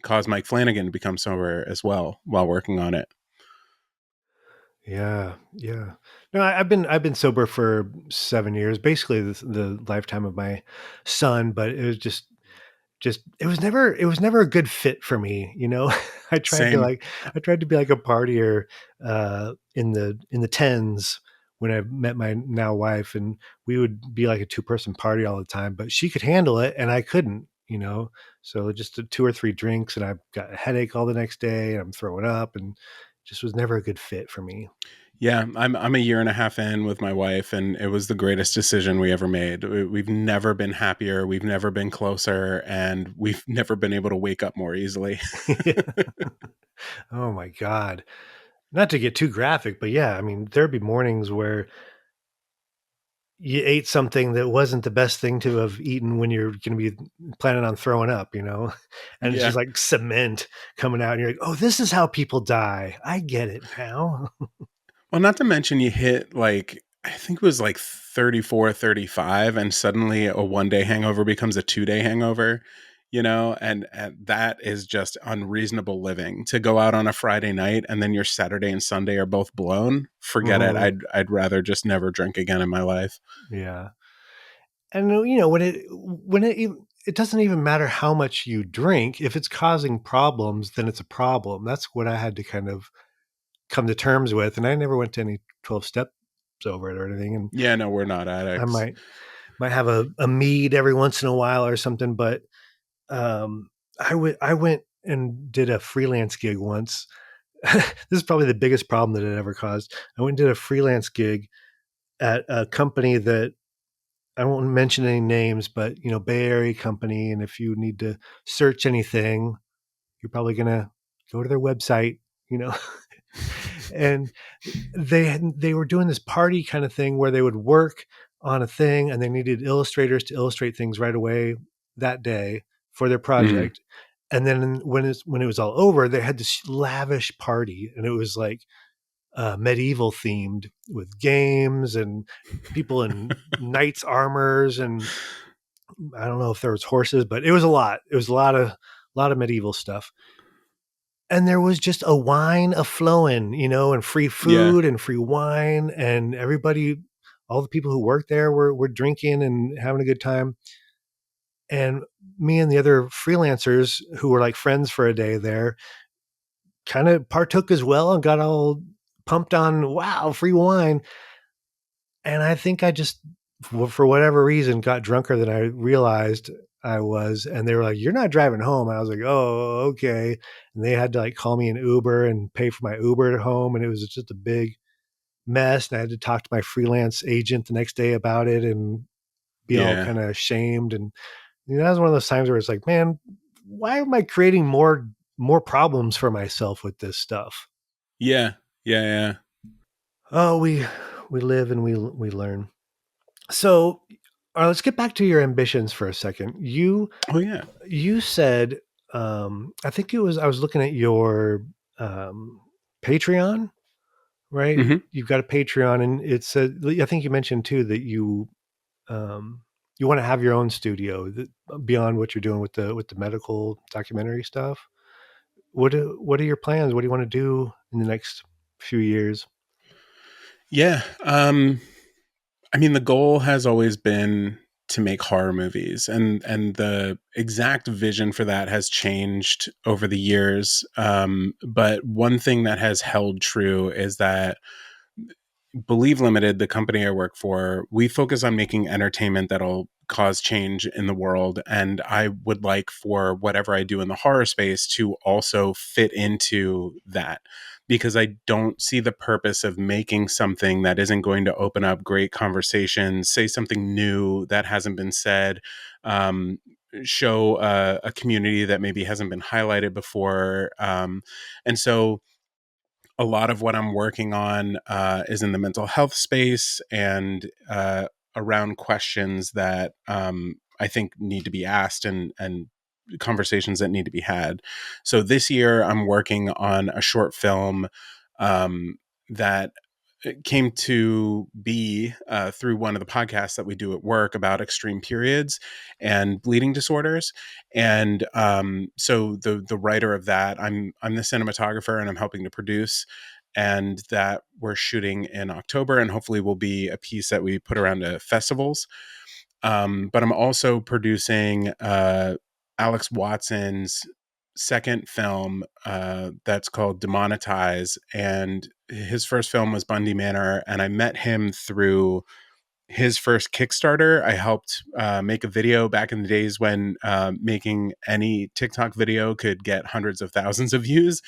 caused Mike Flanagan to become sober as well while working on it. Yeah, yeah. No, I've been sober for 7 years, basically the lifetime of my son. But it was just it was never a good fit for me. You know, I tried to Same. like I tried to be like a partier in the tens when I met my now wife, and we would be like a 2-person party all the time. But she could handle it, and I couldn't. You know, so just 2 or 3 drinks, and I've got a headache all the next day, and I'm throwing up, and just was never a good fit for me. Yeah, I'm a year and a half in with my wife, and it was the greatest decision we ever made. We've never been happier. We've never been closer, and we've never been able to wake up more easily. Yeah. Oh my God. Not to get too graphic, but yeah, I mean, there'd be mornings where you ate something that wasn't the best thing to have eaten when you're going to be planning on throwing up, you know? And it's just Yeah. like cement coming out, and you're like, oh, this is how people die. I get it now. Well, not to mention you hit like, I think it was like 34, 35, and suddenly a 1 day hangover becomes a 2 day hangover, and that is just unreasonable living. To go out on a Friday night and then your Saturday and Sunday are both blown. Forget it. Mhm. I'd rather just never drink again in my life. Yeah. And when it doesn't even matter how much you drink. If it's causing problems, then it's a problem. That's what I had to kind of come to terms with. And I never went to any 12 steps over it or anything. And Yeah, no, we're not I addicts. might have a mead every once in a while or something. But um, I went and did a freelance gig once. This is probably the biggest problem that it ever caused. I went and did a freelance gig at a company that I won't mention any names, but Bay Area company. And if you need to search anything, you're probably gonna go to their website, you know. And they were doing this party kind of thing where they would work on a thing, and they needed illustrators to illustrate things right away that day for their Mm, project. And then when it was all over, they had this lavish party, and it was like medieval themed with games and people in knights armors, and I don't know if there was horses, but it was a lot. It was a lot of medieval stuff. And there was just a wine a flowing, and free yeah. food and free wine, and everybody, all the people who worked there were drinking and having a good time. And me and the other freelancers who were like friends for a day there kind of partook as well and got all pumped on, wow, free wine. And I think I just, for whatever reason, got drunker than I realized I was. And they were like, "You're not driving home." And I was like, "Oh, okay." And they had to like call me an Uber and pay for my Uber at home. And it was just a big mess. And I had to talk to my freelance agent the next day about it and be all Yeah. kind of ashamed. And that was one of those times where it's like, man, why am I creating more problems for myself with this stuff? Yeah. Yeah. Yeah. Oh, we live and we learn. So, let's get back to your ambitions for a second. Oh, yeah. You said, I think it was I was looking at your um, Patreon, right? Hmm. You've got a Patreon, and it said I think you mentioned too that you um, you want to have your own studio beyond what you're doing with the medical documentary stuff. What are your plans? What do you want to do in the next few years? Yeah. I mean, the goal has always been to make horror movies, and the exact vision for that has changed over the years. But one thing that has held true is that Believe Limited, the company I work for, we focus on making entertainment that'll cause change in the world. And I would like for whatever I do in the horror space to also fit into that, because I don't see the purpose of making something that isn't going to open up great conversations, say something new that hasn't been said, um, show a community that maybe hasn't been highlighted before. And so a lot of what I'm working on is in the mental health space and around questions that I think need to be asked and conversations that need to be had. So this year, I'm working on a short film that came to be through one of the podcasts that we do at work about extreme periods and bleeding disorders. And so the writer of that, I'm the cinematographer and I'm helping to produce. And that we're shooting in October, and hopefully will be a piece that we put around to festivals. But I'm also producing Alex Watson's second film that's called Demonetize. And his first film was Bundy Manor. And I met him through his first Kickstarter. I helped make a video back in the days when making any TikTok video could get hundreds of thousands of views.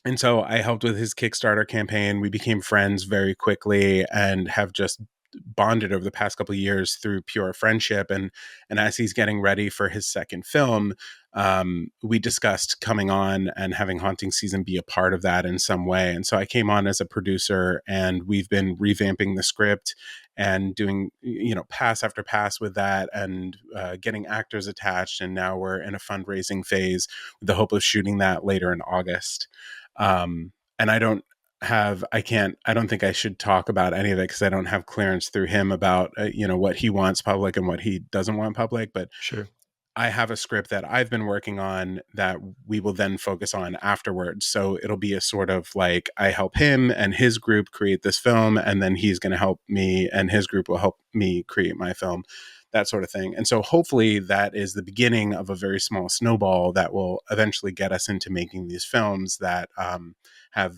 And so I helped with his Kickstarter campaign. We became friends very quickly and have just bonded over the past couple of years through pure friendship. And as he's getting ready for his second film, we discussed coming on and having Haunting Season be a part of that in some way. And so I came on as a producer, and we've been revamping the script and doing, pass after pass with that, and getting actors attached. And now we're in a fundraising phase with the hope of shooting that later in August. And I don't think I should talk about any of it because I don't have clearance through him about, what he wants public and what he doesn't want public. But Sure. I have a script that I've been working on that we will then focus on afterwards. So it'll be a sort of like, I help him and his group create this film, and then he's going to help me and his group will help me create my film, that sort of thing. And so hopefully that is the beginning of a very small snowball that will eventually get us into making these films that have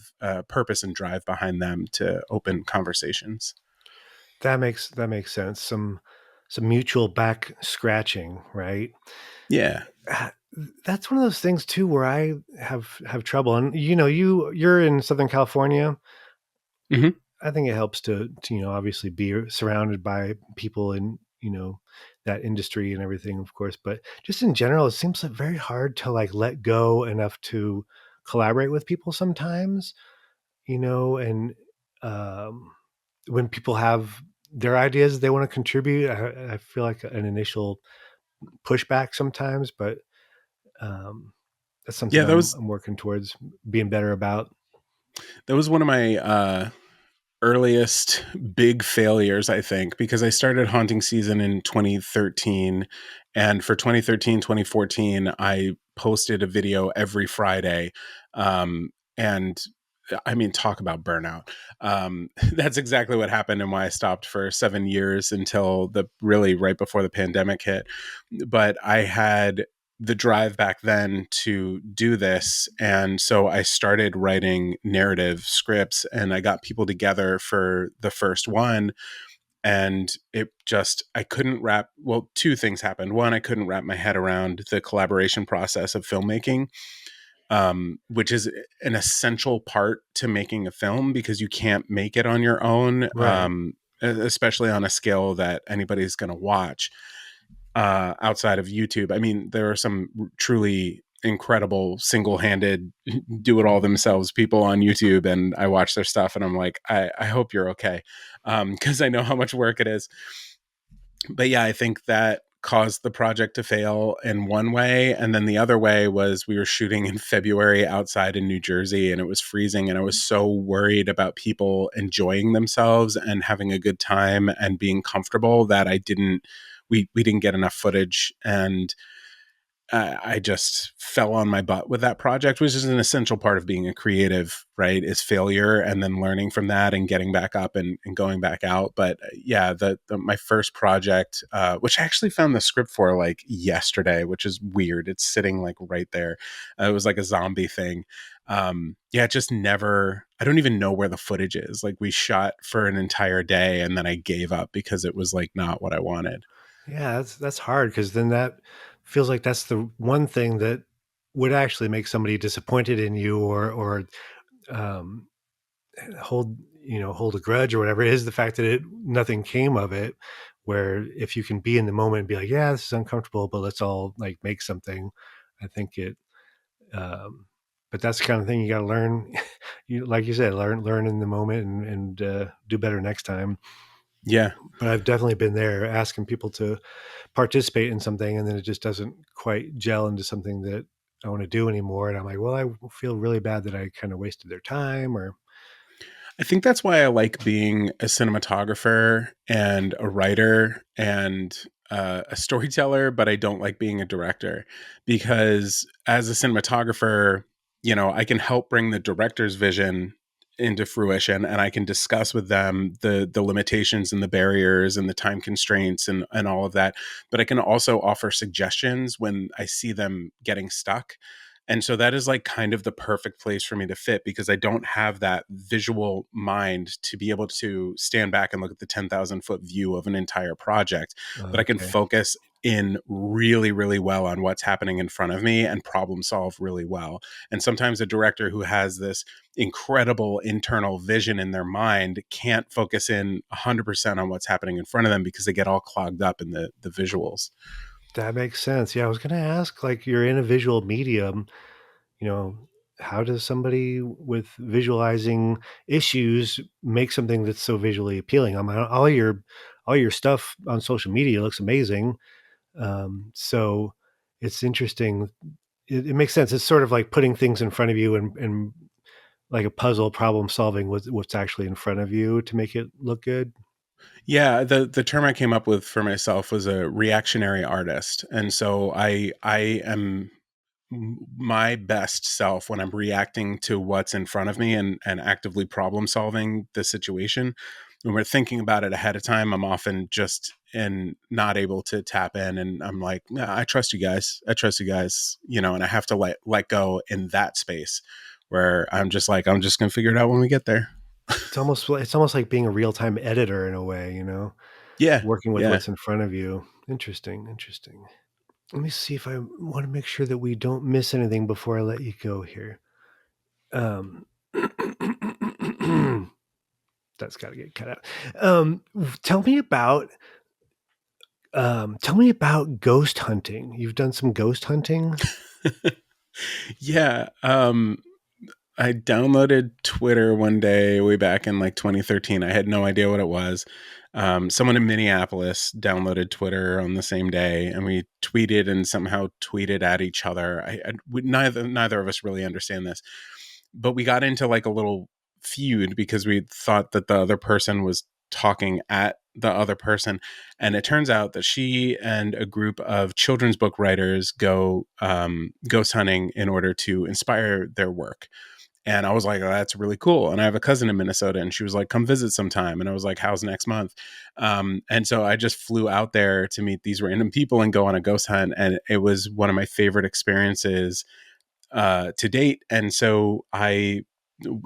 purpose and drive behind them to open conversations. That makes sense. Some mutual back scratching, right? Yeah. That's one of those things too where I have trouble. And you're in Southern California. Mm-hmm. I think it helps to obviously be surrounded by people in that industry and everything, of course. But just in general, it seems like very hard to like let go enough to collaborate with people sometimes. And when people have their ideas they want to contribute, I feel like an initial pushback sometimes, but that's something Yeah, I'm working towards being better about. that was one of my earliest big failures, I think, because I started Haunting Season in 2013. And for 2013, 2014, I posted a video every Friday. And I mean, talk about burnout. That's exactly what happened and why I stopped for 7 years until really right before the pandemic hit. But I had the drive back then to do this. And so I started writing narrative scripts, and I got people together for the first one. And I couldn't two things happened. One, I couldn't wrap my head around the collaboration process of filmmaking, which is an essential part to making a film because you can't make it on your own, Right. Especially on a scale that anybody's going to watch outside of YouTube. I mean, there are some truly incredible single-handed do it all themselves people on YouTube, and I watch their stuff and I'm like, I hope you're okay, because I know how much work it is. But yeah, I think that caused the project to fail in one way, and then the other way was we were shooting in February outside in New Jersey, and it was freezing, and I was so worried about people enjoying themselves and having a good time and being comfortable that I didn't we didn't get enough footage, and I just fell on my butt with that project, which is an essential part of being a creative, right? Is failure and then learning from that and getting back up and going back out. But yeah, my first project, which I actually found the script for like yesterday, which is weird. It's sitting like right there. It was like a zombie thing. Yeah, it just never, I don't even know where the footage is. Like we shot for an entire day and then I gave up because it was like not what I wanted. Yeah, that's hard because then that feels like that's the one thing that would actually make somebody disappointed in you or um, hold a grudge or whatever, is the fact that nothing came of it. Where if you can be in the moment and be like, yeah, this is uncomfortable, but let's all like make something. I think it. But that's the kind of thing you got to learn. You like you said, learn in the moment and do better next time. Yeah. But I've definitely been there asking people to participate in something and then it just doesn't quite gel into something that I want to do anymore. And I'm like, well, I feel really bad that I kind of wasted their time or I think that's why I like being a cinematographer and a writer and a storyteller, but I don't like being a director because as a cinematographer, I can help bring the director's vision into fruition, and I can discuss with them the limitations and the barriers and the time constraints and all of that. But I can also offer suggestions when I see them getting stuck. And so that is like kind of the perfect place for me to fit because I don't have that visual mind to be able to stand back and look at the 10,000 foot view of an entire project, but I can okay. focus in really, really well on what's happening in front of me and problem solve really well. And sometimes a director who has this incredible internal vision in their mind can't focus in 100% on what's happening in front of them because they get all clogged up in the visuals. That makes sense. Yeah, I was going to ask, like, you're in a visual medium, you know, how does somebody with visualizing issues make something that's so visually appealing? I mean, all your stuff on social media looks amazing. So it's interesting. It makes sense. It's sort of like putting things in front of you and like a puzzle problem solving with what's actually in front of you to make it look good. Yeah, the term I came up with for myself was a reactionary artist. And so I am my best self when I'm reacting to what's in front of me and actively problem solving the situation. When we're thinking about it ahead of time, I'm often just and not able to tap in, and I'm like, nah, I trust you guys. I trust you guys, and I have to let go in that space where I'm just like, I'm just gonna figure it out when we get there. It's almost like being a real-time editor in a way, Yeah, working with yeah. what's in front of you. Interesting, interesting. Let me see if I want to make sure that we don't miss anything before I let you go here. Um, that's got to get cut out. Tell me about ghost hunting. You've done some ghost hunting? Yeah. I downloaded Twitter one day way back in like 2013. I had no idea what it was. Someone in Minneapolis downloaded Twitter on the same day, and we tweeted and somehow tweeted at each other. Neither of us really understand this, but we got into like a little feud because we thought that the other person was talking at the other person, and it turns out that she and a group of children's book writers go ghost hunting in order to inspire their work. And I was like, oh, that's really cool. And I have a cousin in Minnesota, and she was like, come visit sometime. And I was like, how's next month? And so I just flew out there to meet these random people and go on a ghost hunt. And it was one of my favorite experiences to date. And so I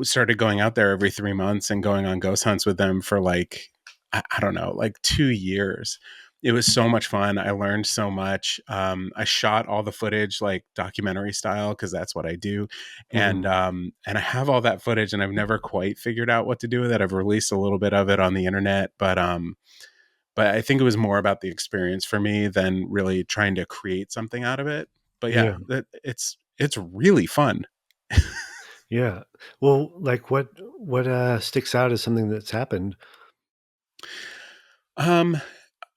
started going out there every 3 months and going on ghost hunts with them for like, I don't know, like 2 years. It was so much fun. I learned so much. I shot all the footage like documentary style because that's what I do, Mhm. and I have all that footage, and I've never quite figured out what to do with it. I've released a little bit of it on the internet, but I think it was more about the experience for me than really trying to create something out of it. But yeah, Yeah. it's really fun. Yeah. Well, like what sticks out as something that's happened? Um,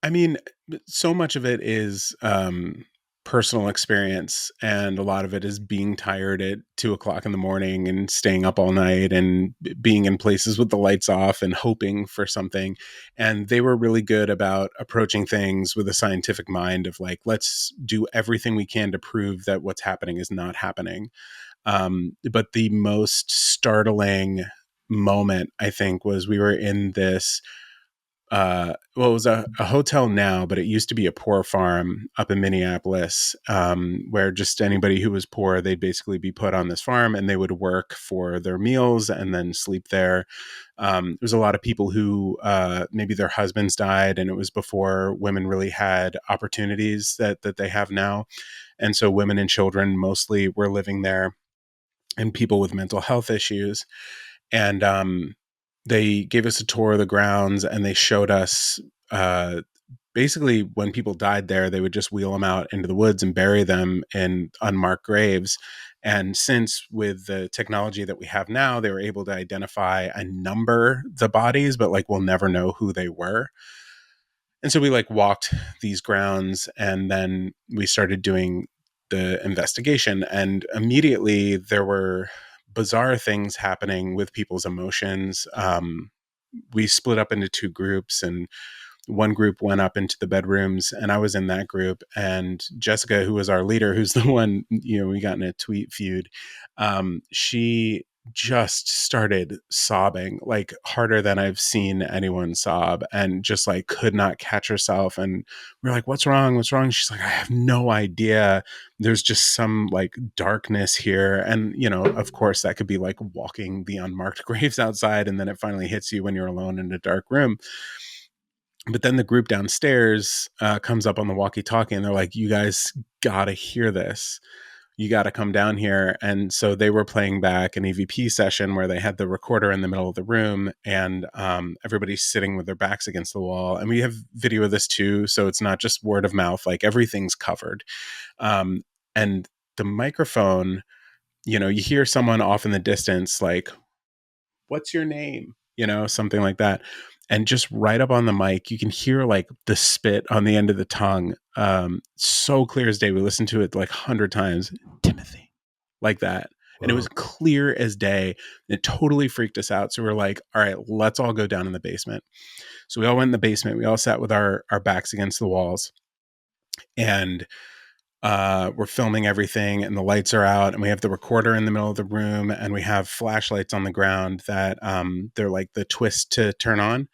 I mean, so much of it is personal experience, and a lot of it is being tired at 2 o'clock in the morning and staying up all night and being in places with the lights off and hoping for something. And they were really good about approaching things with a scientific mind of like, let's do everything we can to prove that what's happening is not happening. But the most startling moment, I think, was we were in this it was a hotel now, but it used to be a poor farm up in Minneapolis, where just anybody who was poor, they'd basically be put on this farm and they would work for their meals and then sleep there. There's a lot of people who maybe their husbands died, and it was before women really had opportunities that they have now. And so women and children mostly were living there, and people with mental health issues. And they gave us a tour of the grounds, and they showed us uh, basically when people died there, they would just wheel them out into the woods and bury them in unmarked graves. And since with the technology that we have now, they were able to identify and number the bodies, but like we'll never know who they were. And so we like walked these grounds, and then we started doing the investigation, and immediately there were bizarre things happening with people's emotions. We split up into two groups, and one group went up into the bedrooms, and I was in that group. And Jessica, who was our leader, who's the one, we got in a tweet feud, she just started sobbing like harder than I've seen anyone sob, and just like could not catch herself. And we're like, what's wrong? What's wrong? She's like, I have no idea. There's just some like darkness here. And, of course, that could be like walking the unmarked graves outside, and then it finally hits you when you're alone in a dark room. But then the group downstairs comes up on the walkie-talkie, and they're like, you guys gotta hear this. You gotta come down here. And so they were playing back an EVP session where they had the recorder in the middle of the room, and everybody's sitting with their backs against the wall. And we have video of this too, so it's not just word of mouth, like everything's covered. And the microphone, you hear someone off in the distance like, what's your name? Something like that. And just right up on the mic, you can hear like the spit on the end of the tongue. So clear as day. We listened to it like 100 times. Timothy, like that. And it was clear as day. It totally freaked us out. So we're like, all right, let's all go down in the basement. So we all went in the basement. We all sat with our backs against the walls. And we're filming everything, and the lights are out, and we have the recorder in the middle of the room, and we have flashlights on the ground that they're like the twist to turn on.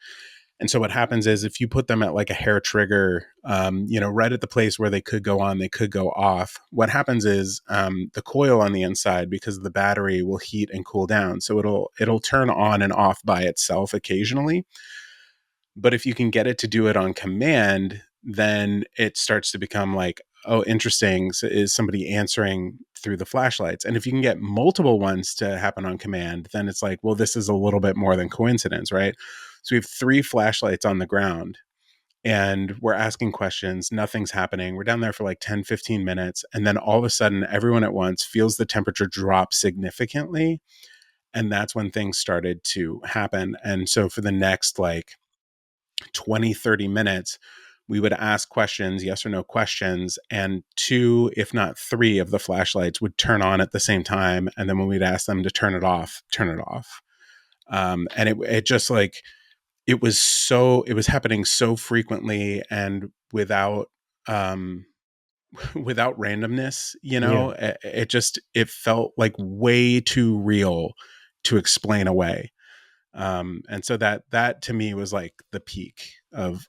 And so what happens is if you put them at like a hair trigger, right at the place where they could go on, they could go off. What happens is the coil on the inside, because of the battery, will heat and cool down. So it'll turn on and off by itself occasionally. But if you can get it to do it on command, then it starts to become like, oh, interesting. So is somebody answering through the flashlights? And if you can get multiple ones to happen on command, then it's like, well, this is a little bit more than coincidence, right? So we have 3 flashlights on the ground, and we're asking questions. Nothing's happening. We're down there for like 10, 15 minutes. And then all of a sudden, everyone at once feels the temperature drop significantly. And that's when things started to happen. And so for the next like 20, 30 minutes, we would ask questions, yes or no questions, and 2, if not 3 of the flashlights would turn on at the same time. And then when we'd ask them to turn it off. And it just like, it was happening so frequently and without, without randomness, it felt like way too real to explain away. And so that to me was like the peak of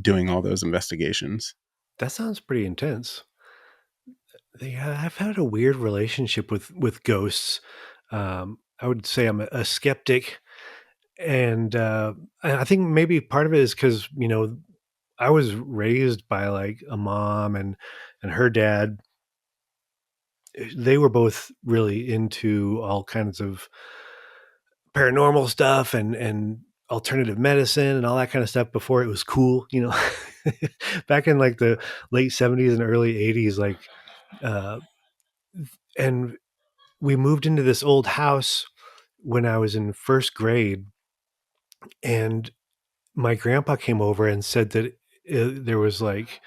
doing all those investigations. That sounds pretty intense. I've had a weird relationship with ghosts. I would say I'm a skeptic, and I think maybe part of it is because I was raised by like a mom and her dad. They were both really into all kinds of paranormal stuff and alternative medicine and all that kind of stuff before it was cool, back in like the late 70s and early 80s, like, and we moved into this old house when I was in first grade, and my grandpa came over and said that there was like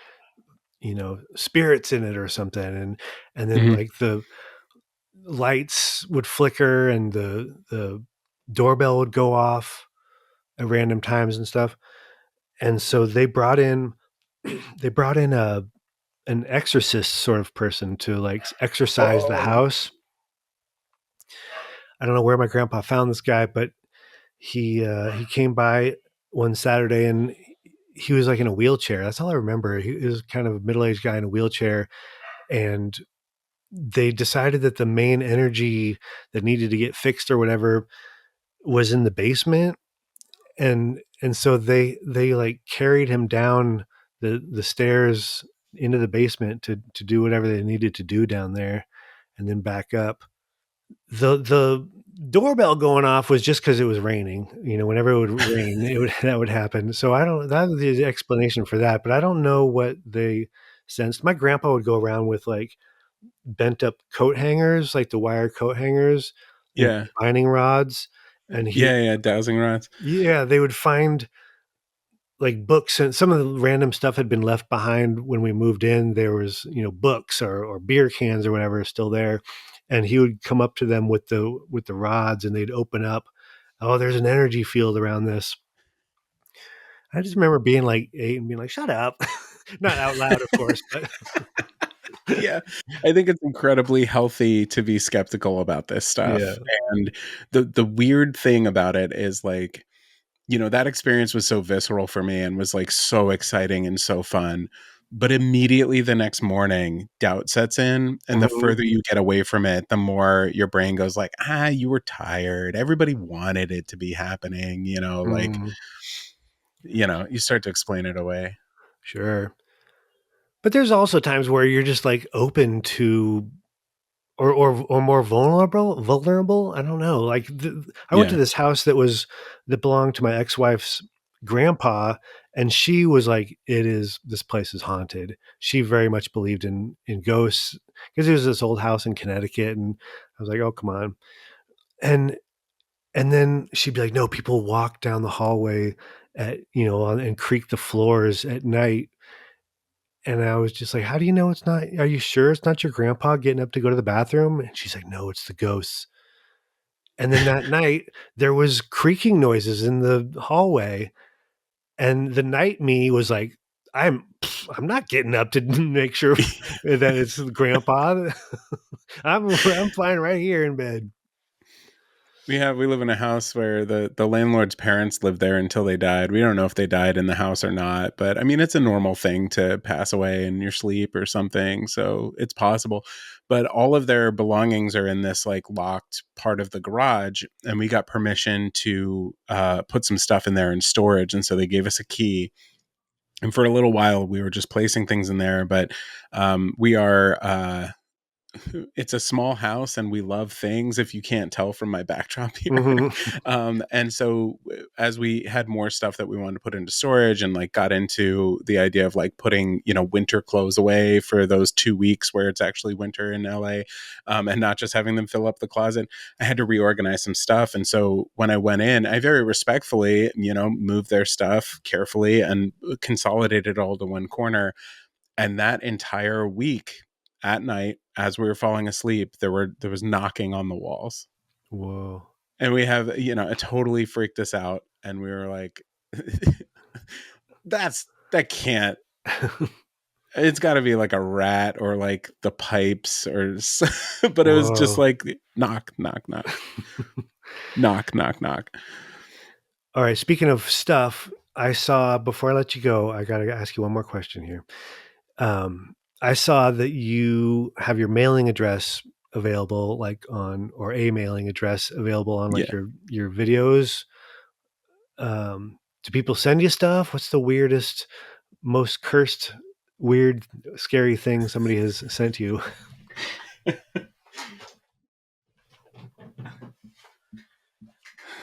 spirits in it or something, and then Mhm. like the lights would flicker and the doorbell would go off at random times and stuff. And so they brought in an exorcist sort of person to like exorcise the house. I don't know where my grandpa found this guy, but he came by one Saturday and he was like in a wheelchair. That's all I remember. He was kind of a middle-aged guy in a wheelchair, and they decided that the main energy that needed to get fixed or whatever was in the basement. And so they like carried him down the stairs into the basement to do whatever they needed to do down there and then back up. The doorbell going off was just because it was raining. Whenever it would rain, that would happen. So I don't that was the explanation for that, but I don't know what they sensed. My grandpa would go around with like bent up coat hangers, like the wire coat hangers, Yeah. binding rods, and Yeah, dowsing rods. they would find like books, and some of the random stuff had been left behind when we moved in. There was books or beer cans or whatever still there, and he would come up to them with the rods, and they'd open up. Oh, there's an energy field around this. I just remember being like 8 and being like, shut up. Not out loud, of course, but Yeah, I think it's incredibly healthy to be skeptical about this yeah. stuff. And the weird thing about it is like, that experience was so visceral for me and was like so exciting and so fun. But immediately the next morning, doubt sets in. And the Mhm. further you get away from it, the more your brain goes like, you were tired. Everybody wanted it to be happening, like, Mhm. you start to explain it away. Sure. But there's also times where you're just like open to or more vulnerable. I don't know. Like I went to Yeah. this house that belonged to my ex-wife's grandpa, and she was like, this place is haunted. She very much believed in ghosts because it was this old house in Connecticut, and I was like, oh, come on. And then she'd be like, no, people walk down the hallway and creak the floors at night. And I was just like, how do you know it's not? Are you sure it's not your grandpa getting up to go to the bathroom? And she's like, no, it's the ghosts. And then that night, there was creaking noises in the hallway, and the night me was like, I'm not getting up to make sure that it's grandpa. I'm fine right here in bed. We live in a house where the landlord's parents lived there until they died. We don't know if they died in the house or not, but I mean it's a normal thing to pass away in your sleep or something, so it's possible. But all of their belongings are in this like locked part of the garage, and we got permission to put some stuff in there in storage, and so they gave us a key. And for a little while, we were just placing things in there, but we are. It's a small house and we love things, if you can't tell from my backdrop here. Mhm. And so as we had more stuff that we wanted to put into storage and like got into the idea of like putting winter clothes away for those 2 weeks where it's actually winter in LA, and not just having them fill up the closet, I had to reorganize some stuff. And so when I went in, I very respectfully moved their stuff carefully and consolidated it all to one corner. And that entire week at night, as we were falling asleep, there was knocking on the walls. Whoa. And we have, it totally freaked us out. And we were like, that can't, it's got to be like a rat or like the pipes but it was just Whoa. like knock, knock, knock, knock, knock, knock. All right. Speaking of stuff, I saw, before I let you go, I got to ask you one more question here. I saw that you have your mailing address available, like or a mailing address available on like Yeah. your videos. Do people send you stuff? What's the weirdest, most cursed, weird, scary thing somebody has sent you?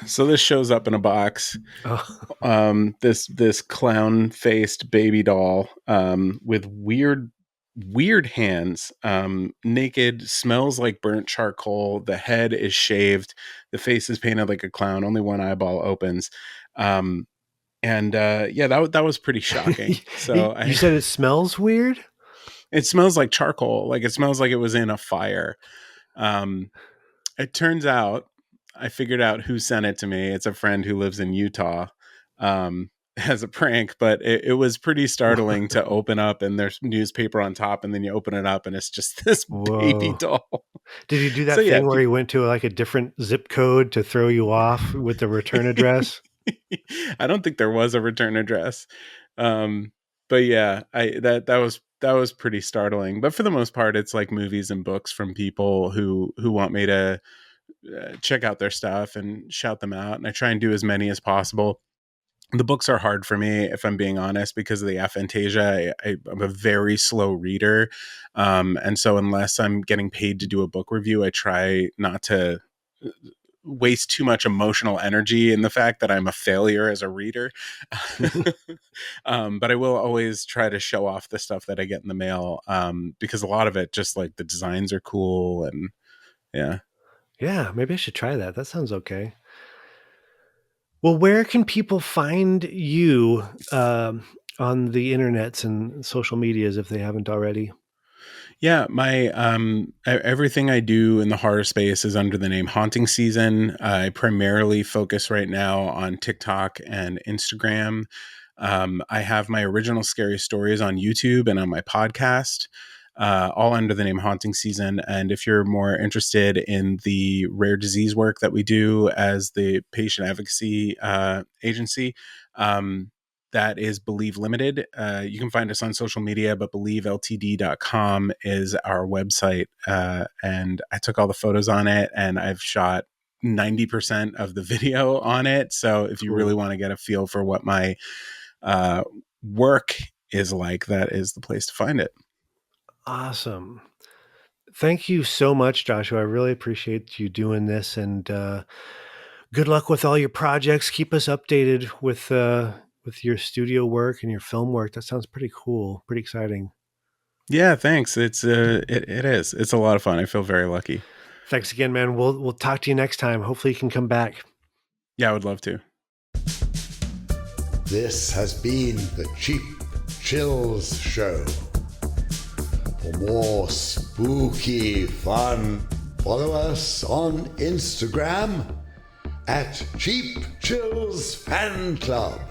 So this shows up in a box. Oh. This clown faced baby doll with weird hands, naked, smells like burnt charcoal. The head is shaved, the face is painted like a clown, only one eyeball opens. And yeah, that was pretty shocking. So You said it smells weird? It smells like charcoal. Like it smells like it was in a fire. Um, it turns out I figured out who sent it to me. It's a friend who lives in Utah. As a prank, but it was pretty startling to open up and there's newspaper on top, and then you open it up and it's just this baby Whoa. doll. Did you do So that yeah, thing where he went to like a different zip code to throw you off with the return address? I don't think there was a return address. But yeah, that was pretty startling. But for the most part, it's like movies and books from people who want me to check out their stuff and shout them out, and I try and do as many as possible. The books are hard for me, if I'm being honest, because of the aphantasia. I'm a very slow reader. And so unless I'm getting paid to do a book review, I try not to waste too much emotional energy in the fact that I'm a failure as a reader. But I will always try to show off the stuff that I get in the mail, because a lot of it, just like the designs are cool. And yeah. Yeah, maybe I should try that. That sounds okay. Well, where can people find you on the internets and social medias if they haven't already? Yeah, my everything I do in the horror space is under the name Haunting Season. I primarily focus right now on TikTok and Instagram. I have my original scary stories on YouTube and on my podcast, all under the name Haunting Season. And if you're more interested in the rare disease work that we do as the patient advocacy agency, that is Believe Limited. You can find us on social media, but believeltd.com is our website. And I took all the photos on it, and I've shot 90% of the video on it. So if you really want to get a feel for what my work is like, that is the place to find it. Awesome. Thank you so much, Joshua. I really appreciate you doing this, and good luck with all your projects. Keep us updated with your studio work and your film work. That sounds pretty cool, pretty exciting. Yeah, thanks. It is. It's a lot of fun. I feel very lucky. Thanks again, man. We'll talk to you next time. Hopefully you can come back. Yeah, I would love to. This has been the Cheap Chills Show. For more spooky fun, follow us on Instagram at Cheap Chills Fan Club.